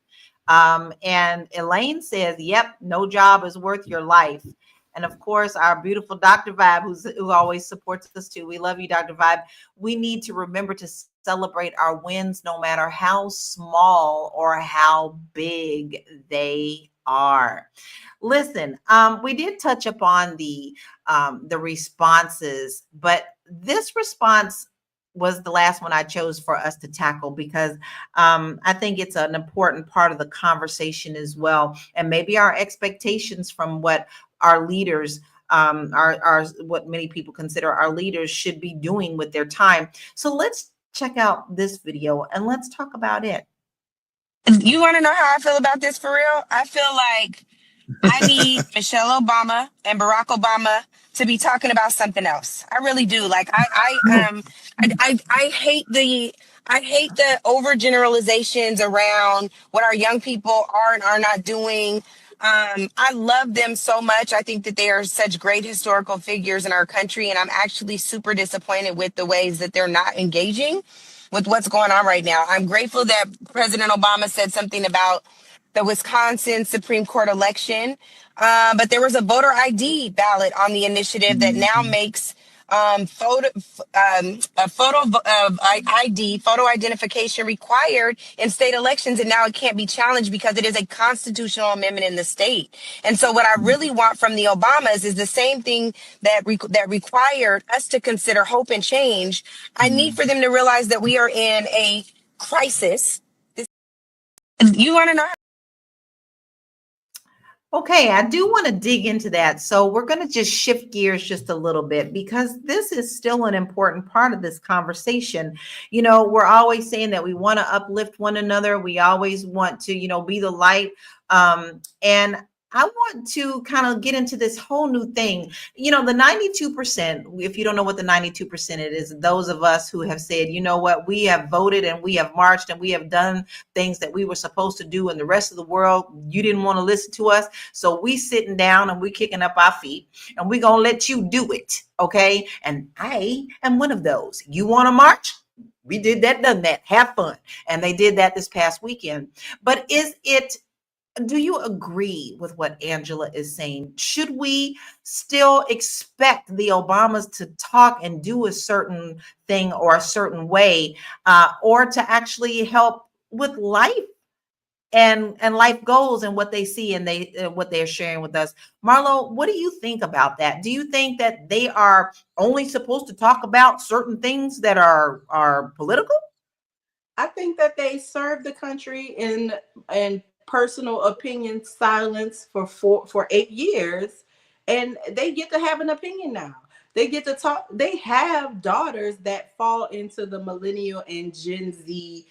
And Elaine says, yep, no job is worth your life. And of course, our beautiful Dr. Vibe, who always supports us too. We love you, Dr. Vibe. We need to remember to celebrate our wins, no matter how small or how big they are. Listen, we did touch upon the responses, but this response was the last one I chose for us to tackle because I think it's an important part of the conversation as well. And maybe our expectations from what our leaders are what many people consider our leaders should be doing with their time. So let's check out this video and let's talk about it. You want to know how I feel about this for real? I feel like I need Michelle Obama and Barack Obama to be talking about something else. I really do. Like I hate the overgeneralizations around what our young people are and are not doing. I love them so much. I think that they are such great historical figures in our country, and I'm actually super disappointed with the ways that they're not engaging with what's going on right now. I'm grateful that President Obama said something about the Wisconsin Supreme Court election, but there was a voter ID ballot on the initiative that now makes photo identification required in state elections, and now it can't be challenged because it is a constitutional amendment in the state. And so what I really want from the Obamas is the same thing that required us to consider hope and change. I need for them to realize that we are in a crisis. You want to know? Okay, I do want to dig into that. So we're going to just shift gears just a little bit because this is still an important part of this conversation. We're always saying that we want to uplift one another. We always want to, be the light. And I want to kind of get into this whole new thing. You know, the 92%, if you don't know what the 92% it is, those of us who have said, you know what, we have voted and we have marched and we have done things that we were supposed to do, and the rest of the world, you didn't want to listen to us. So we sitting down and we kicking up our feet and we going to let you do it. Okay. And I am one of those. You want to march? We did that, done that, have fun. And they did that this past weekend. But do you agree with what Angela is saying? Should we still expect the Obamas to talk and do a certain thing or a certain way, or to actually help with life and life goals and what they see and what they're sharing with us? Marlo, what do you think about that? Do you think that they are only supposed to talk about certain things that are political? I think that they serve the country in personal opinion silence for 8 years, and they get to have an opinion now. They get to talk. They have daughters that fall into the millennial and Gen Z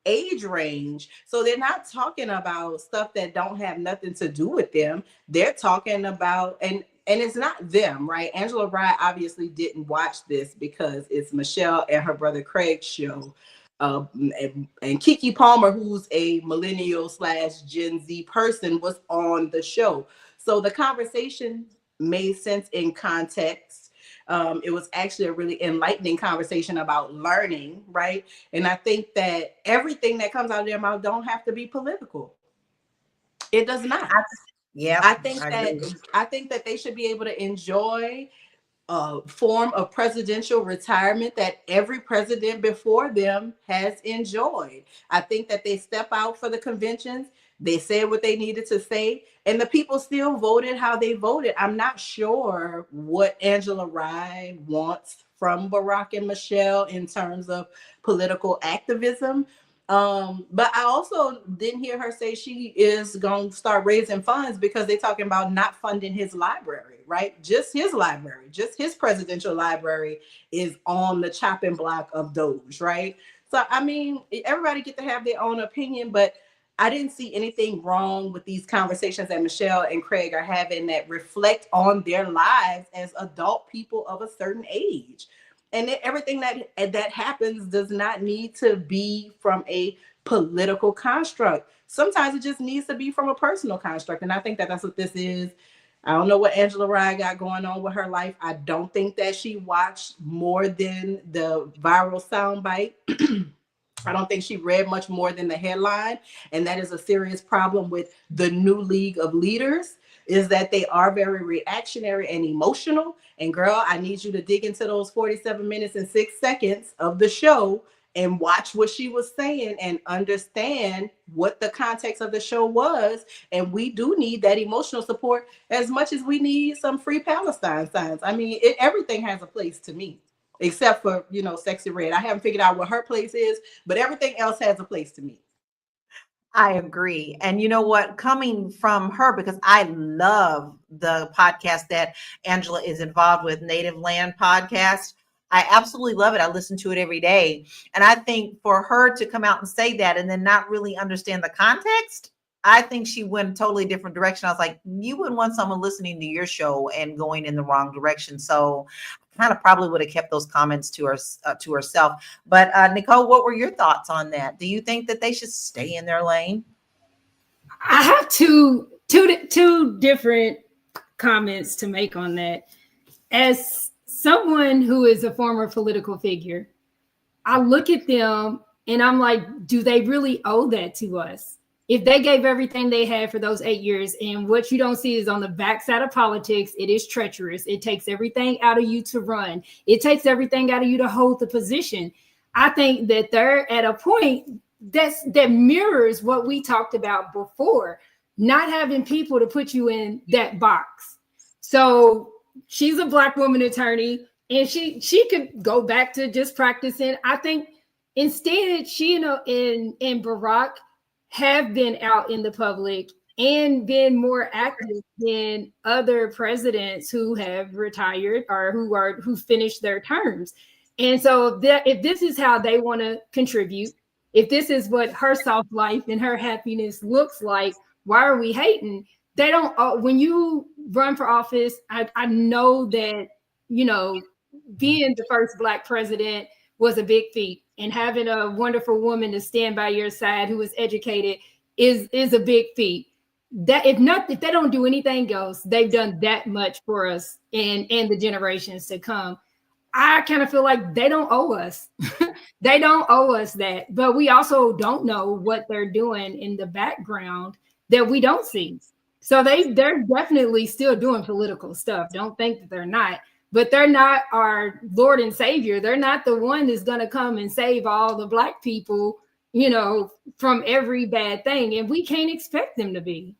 age range, so they're not talking about stuff that don't have nothing to do with them. They're talking about, and it's not them, right? Angela Rye obviously didn't watch this because it's Michelle and her brother Craig's show. And Kiki Palmer, who's a millennial / Gen Z person, was on the show. So the conversation made sense in context. It was actually a really enlightening conversation about learning, right? And I think that everything that comes out of their mouth don't have to be political. It does not. I think that they should be able to enjoy a form of presidential retirement that every president before them has enjoyed. I think that they step out for the conventions, they said what they needed to say, and the people still voted how they voted. I'm not sure what Angela Rye wants from Barack and Michelle in terms of political activism. But I also didn't hear her say she is going to start raising funds because they're talking about not funding his library, right? Just his library, just his presidential library is on the chopping block of Doge, right? So, I mean, everybody get to have their own opinion, but I didn't see anything wrong with these conversations that Michelle and Craig are having that reflect on their lives as adult people of a certain age. And everything that happens does not need to be from a political construct. Sometimes it just needs to be from a personal construct. And I think that that's what this is. I don't know what Angela Rye got going on with her life. I don't think that she watched more than the viral soundbite. I don't think she read much more than the headline. And that is a serious problem with the new League of Leaders, is that they are very reactionary and emotional. And girl, I need you to dig into those 47 minutes and 6 seconds of the show and watch what she was saying and understand what the context of the show was. And we do need that emotional support as much as we need some free Palestine signs. I mean, everything has a place to me, except for, Sexy Red. I haven't figured out what her place is, but everything else has a place to me. I agree. And you know what? Coming from her, because I love the podcast that Angela is involved with, Native Land Podcast. I absolutely love it. I listen to it every day. And I think for her to come out and say that and then not really understand the context, I think she went a totally different direction. I was like, you wouldn't want someone listening to your show and going in the wrong direction. So kind of probably would have kept those comments to herself. But Nicole, what were your thoughts on that? Do you think that they should stay in their lane? I have two different comments to make on that. As someone who is a former political figure, I look at them and I'm like, do they really owe that to us? If they gave everything they had for those 8 years, and what you don't see is on the backside of politics, it is treacherous. It takes everything out of you to run. It takes everything out of you to hold the position. I think that they're at a point that mirrors what we talked about before, not having people to put you in that box. So she's a Black woman attorney, and she could go back to just practicing. I think instead, she and Barack have been out in the public and been more active than other presidents who have retired or who finished their terms. And so if this is how they want to contribute, if this is what her soft life and her happiness looks like, why are we hating? they don't, when you run for office, I know that, you know, being the first Black president was a big feat, and having a wonderful woman to stand by your side who is educated is a big feat. That if they don't do anything else, they've done that much for us and the generations to come. I kind of feel like they don't owe us. They don't owe us that, but we also don't know what they're doing in the background that we don't see. So they're definitely still doing political stuff. Don't think that they're not, but they're not our Lord and Savior. They're not the one that's going to come and save all the Black people, you know, from every bad thing. And we can't expect them to be.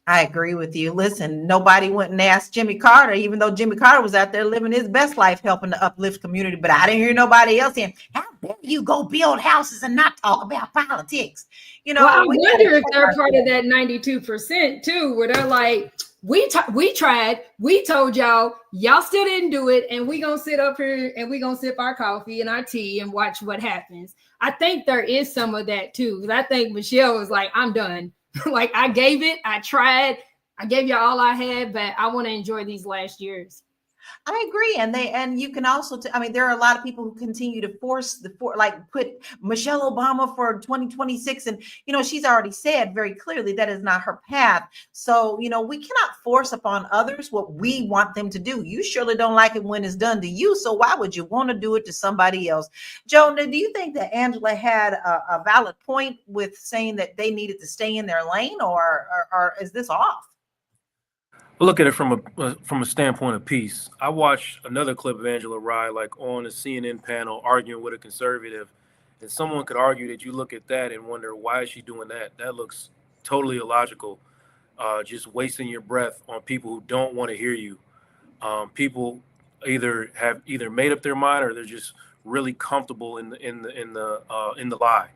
I agree with you. Listen, nobody went and asked Jimmy Carter, even though Jimmy Carter was out there living his best life, helping to uplift community. But I didn't hear nobody else saying, how dare you go build houses and not talk about politics? You know, well, I wonder if they're part of that 92% too, where they're like, we tried, we told y'all still didn't do it, and we gonna sit up here and we gonna sip our coffee and our tea and watch what happens. I think there is some of that too, because I think Michelle was like, I'm done. Like, I gave it, I tried, I gave you all I had, but I want to enjoy these last years. I agree. And you can also, I mean, there are a lot of people who continue to put Michelle Obama for 2026. And, you know, she's already said very clearly that is not her path. So, you know, we cannot force upon others what we want them to do. You surely don't like it when it's done to you. So why would you want to do it to somebody else? Joe, do you think that Angela had a valid point with saying that they needed to stay in their lane, or is this off? Look at it from a standpoint of peace. I watched another clip of Angela Rye, like on a CNN panel, arguing with a conservative, and someone could argue that you look at that and wonder, why is she doing that? That looks totally illogical. Just wasting your breath on people who don't want to hear you. People either have made up their mind, or they're just really comfortable in the lie.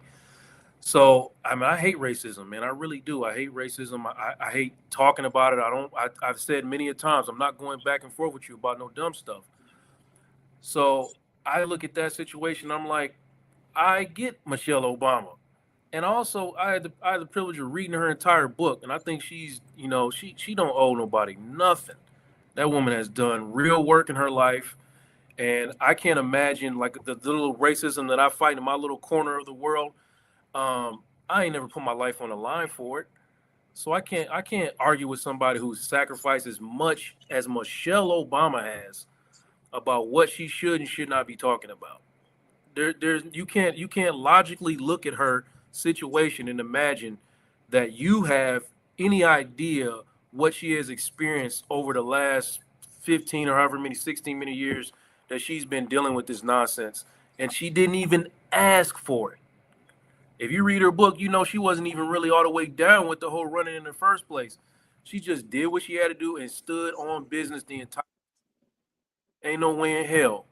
So, I mean, I hate racism, man. I really do. I hate racism. I hate talking about it. I've said many a times, I'm not going back and forth with you about no dumb stuff. So I look at that situation. I'm like, I get Michelle Obama. And also I had the privilege of reading her entire book. And I think she's, you know, she don't owe nobody nothing. That woman has done real work in her life. And I can't imagine, like, the little racism that I fight in my little corner of the world. I ain't never put my life on the line for it. So I can't argue with somebody who's sacrificed as much as Michelle Obama has about what she should and should not be talking about. You can't logically look at her situation and imagine that you have any idea what she has experienced over the last 15 or however many 16 many years that she's been dealing with this nonsense, and she didn't even ask for it. If you read her book, you know she wasn't even really all the way down with the whole running in the first place. She just did what she had to do and stood on business the entire. Ain't no way in hell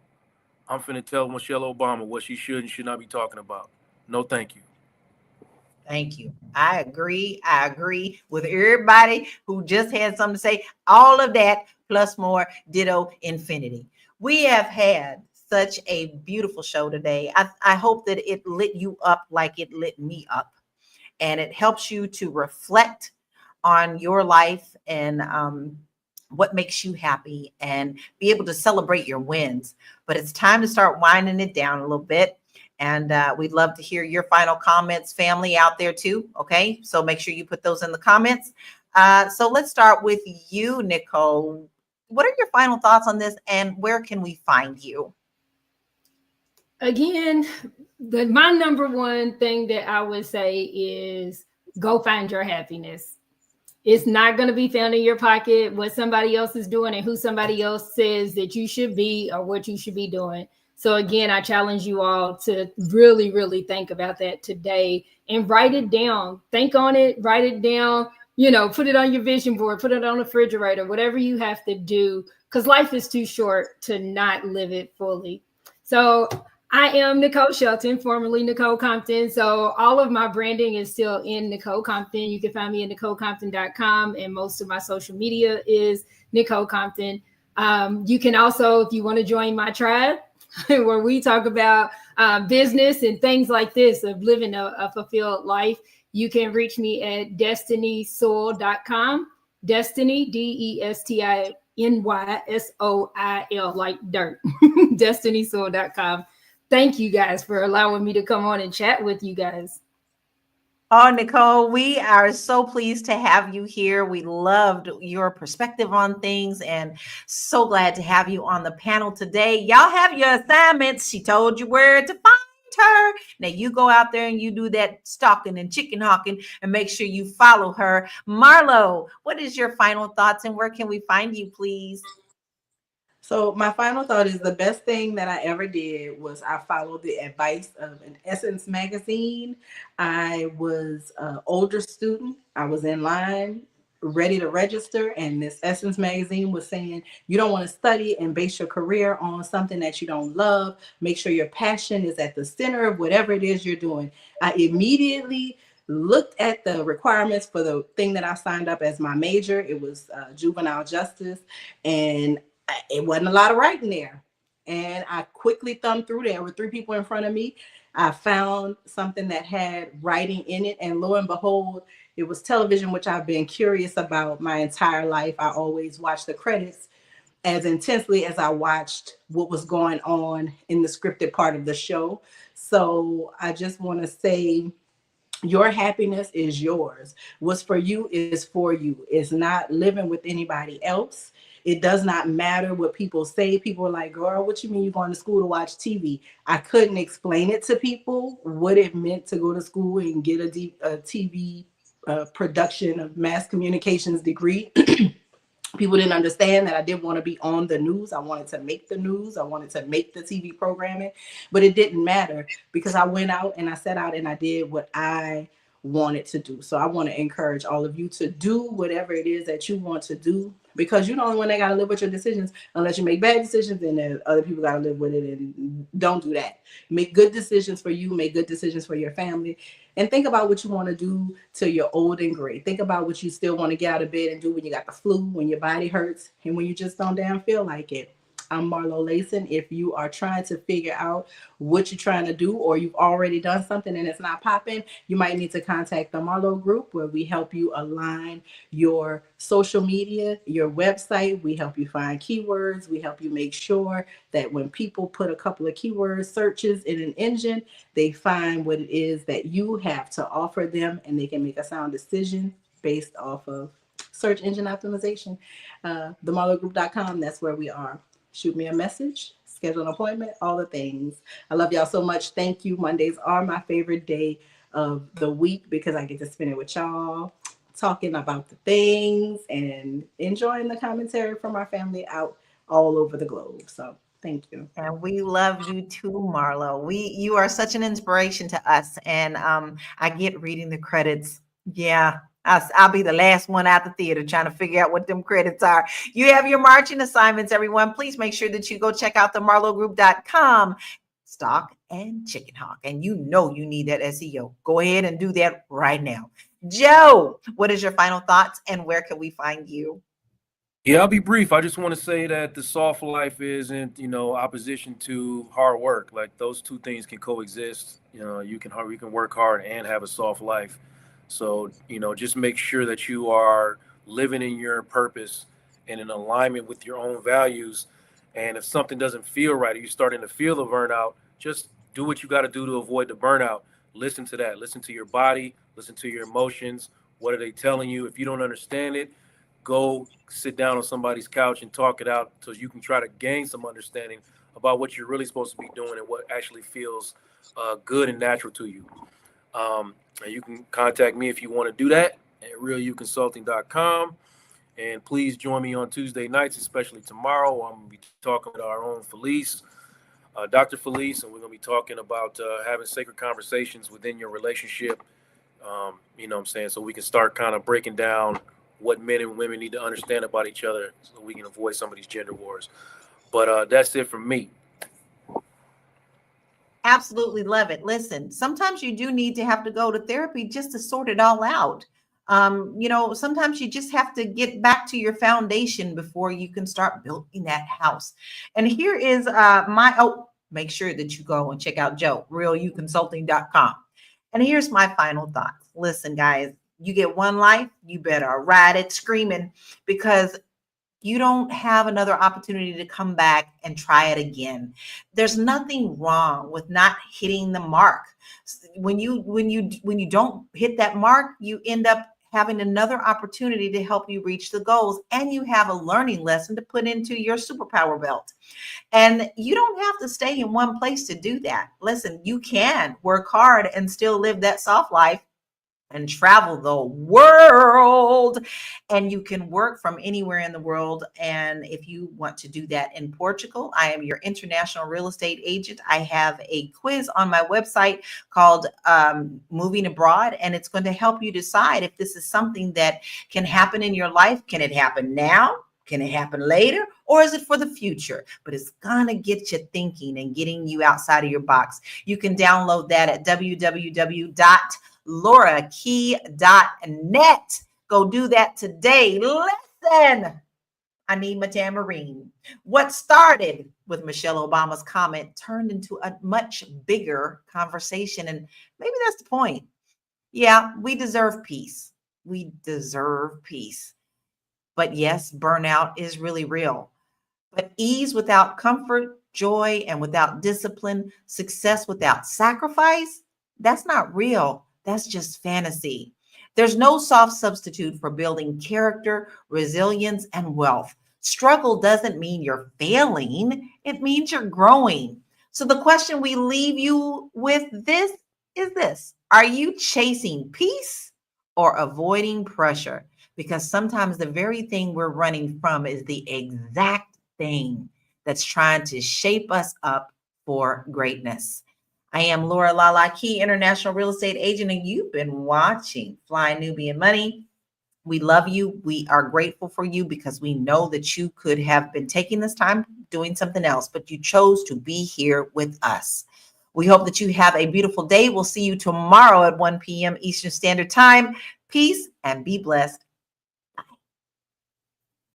I'm finna tell Michelle Obama what she should and should not be talking about. No, thank you. Thank you. I agree. I agree with everybody who just had something to say. All of that plus more, ditto infinity. We have had such a beautiful show today. I hope that it lit you up like it lit me up, and it helps you to reflect on your life and what makes you happy, and be able to celebrate your wins. But it's time to start winding it down a little bit. And we'd love to hear your final comments, family out there too. Okay, so make sure you put those in the comments. So let's start with you, Nicole. What are your final thoughts on this, and where can we find you? Again, my number one thing that I would say is go find your happiness. It's not going to be found in your pocket, what somebody else is doing and who somebody else says that you should be or what you should be doing. So again, I challenge you all to really, really think about that today and write it down. Think on it, write it down, you know, put it on your vision board, put it on the refrigerator, whatever you have to do, because life is too short to not live it fully. So I am Nicole Shelton, formerly Nicole Compton. So all of my branding is still in Nicole Compton. You can find me at NicoleCompton.com, and most of my social media is Nicole Compton. You can also, if you want to join my tribe, where we talk about business and things like this, of living a fulfilled life, you can reach me at destinysoul.com. Destiny, DESTINYSOIL, like dirt. DestinySoil.com. Thank you guys for allowing me to come on and chat with you guys. Oh, Nicole, we are so pleased to have you here. We loved your perspective on things and so glad to have you on the panel today. Y'all have your assignments. She told you where to find her. Now you go out there and you do that stalking and chicken hawking and make sure you follow her. Marlo, what is your final thoughts and where can we find you, please? So my final thought is the best thing that I ever did was I followed the advice of an Essence magazine. I was an older student. I was in line ready to register, and this Essence magazine was saying you don't want to study and base your career on something that you don't love. Make sure your passion is at the center of whatever it is you're doing. I immediately looked at the requirements for the thing that I signed up as my major. It was juvenile justice, and it wasn't a lot of writing there. And I quickly thumbed through. There were 3 people in front of me. I found something that had writing in it, and lo and behold, it was television, which I've been curious about my entire life. I always watched the credits as intensely as I watched what was going on in the scripted part of the show. So I just want to say, your happiness is yours. What's for you is for you. It's not living with anybody else. It does not matter what people say. People are like, girl, what you mean you're going to school to watch TV? I couldn't explain it to people what it meant to go to school and get a TV production of mass communications degree. People didn't understand that I didn't want to be on the news. I wanted to make the news. I wanted to make the TV programming, but it didn't matter because I went out and I set out and I did what I wanted to do. So I want to encourage all of you to do whatever it is that you want to do, because you're the only one that got to live with your decisions. Unless you make bad decisions, and then other people got to live with it, and don't do that. Make good decisions for you. Make good decisions for your family. And think about what you want to do till you're old and gray. Think about what you still want to get out of bed and do when you got the flu, when your body hurts, and when you just don't damn feel like it. I'm Marlo Layson. If you are trying to figure out what you're trying to do, or you've already done something and it's not popping, you might need to contact the Marlo Group, where we help you align your social media, your website. We help you find keywords. We help you make sure that when people put a couple of keyword searches in an engine, they find what it is that you have to offer them, and they can make a sound decision based off of search engine optimization. TheMarloGroup.com, that's where we are. Shoot me a message, schedule an appointment, all the things. I love y'all so much. Thank you. Mondays are my favorite day of the week because I get to spend it with y'all, talking about the things and enjoying the commentary from our family out all over the globe. So thank you. And we love you too, Marlo. You are such an inspiration to us. And I get reading the credits. Yeah. I'll be the last one out the theater trying to figure out what them credits are. You have your marching assignments, everyone. Please make sure that you go check out the marlogroup.com. Stock and chicken hawk. And you know you need that SEO. Go ahead and do that right now. Joe, what is your final thoughts and where can we find you? Yeah, I'll be brief. I just want to say that the soft life isn't, opposition to hard work. Like, those two things can coexist. You can work hard and have a soft life. So, just make sure that you are living in your purpose and in alignment with your own values. And if something doesn't feel right, or you're starting to feel the burnout, just do what you got to do to avoid the burnout. Listen to that. Listen to your body. Listen to your emotions. What are they telling you? If you don't understand it, go sit down on somebody's couch and talk it out so you can try to gain some understanding about what you're really supposed to be doing and what actually feels good and natural to you. And you can contact me if you want to do that at realuconsulting.com. And please join me on Tuesday nights, especially tomorrow. I'm going to be talking with our own Felice, Dr. Felice, and we're going to be talking about having sacred conversations within your relationship. You know what I'm saying? So we can start kind of breaking down what men and women need to understand about each other so we can avoid some of these gender wars. But that's it from me. Absolutely love it. Listen, sometimes you do need to have to go to therapy just to sort it all out. Sometimes you just have to get back to your foundation before you can start building that house. And here is make sure that you go and check out Joe, realuconsulting.com. And here's my final thoughts. Listen, guys, You get one life, you better ride it screaming, because you don't have another opportunity to come back and try it again. There's nothing wrong with not hitting the mark. When you don't hit that mark, you end up having another opportunity to help you reach the goals, and you have a learning lesson to put into your superpower belt. And you don't have to stay in one place to do that. Listen, you can work hard and still live that soft life and travel the world, and you can work from anywhere in the world. And if you want to do that in Portugal, I am your international real estate agent. I have a quiz on my website called Moving Abroad, and it's going to help you decide if this is something that can happen in your life. Can it happen now? Can it happen later? Or is it for the future? But it's going to get you thinking and getting you outside of your box. You can download that at www.laurakey.net. Go do that today. Listen, I need my tambourine. What started with Michelle Obama's comment turned into a much bigger conversation. And maybe that's the point. Yeah, we deserve peace. We deserve peace. But yes, burnout is really real. But ease without comfort, joy, and without discipline, success without sacrifice, that's not real. That's just fantasy. There's no soft substitute for building character, resilience, and wealth. Struggle doesn't mean you're failing, it means you're growing. So the question we leave you with this is this: are you chasing peace or avoiding pressure? Because sometimes the very thing we're running from is the exact thing that's trying to shape us up for greatness. I am Laura Lala Key, international real estate agent, and you've been watching Fly Nubian Money. We love you. We are grateful for you because we know that you could have been taking this time doing something else, but you chose to be here with us. We hope that you have a beautiful day. We'll see you tomorrow at 1 p.m. Eastern Standard Time. Peace and be blessed.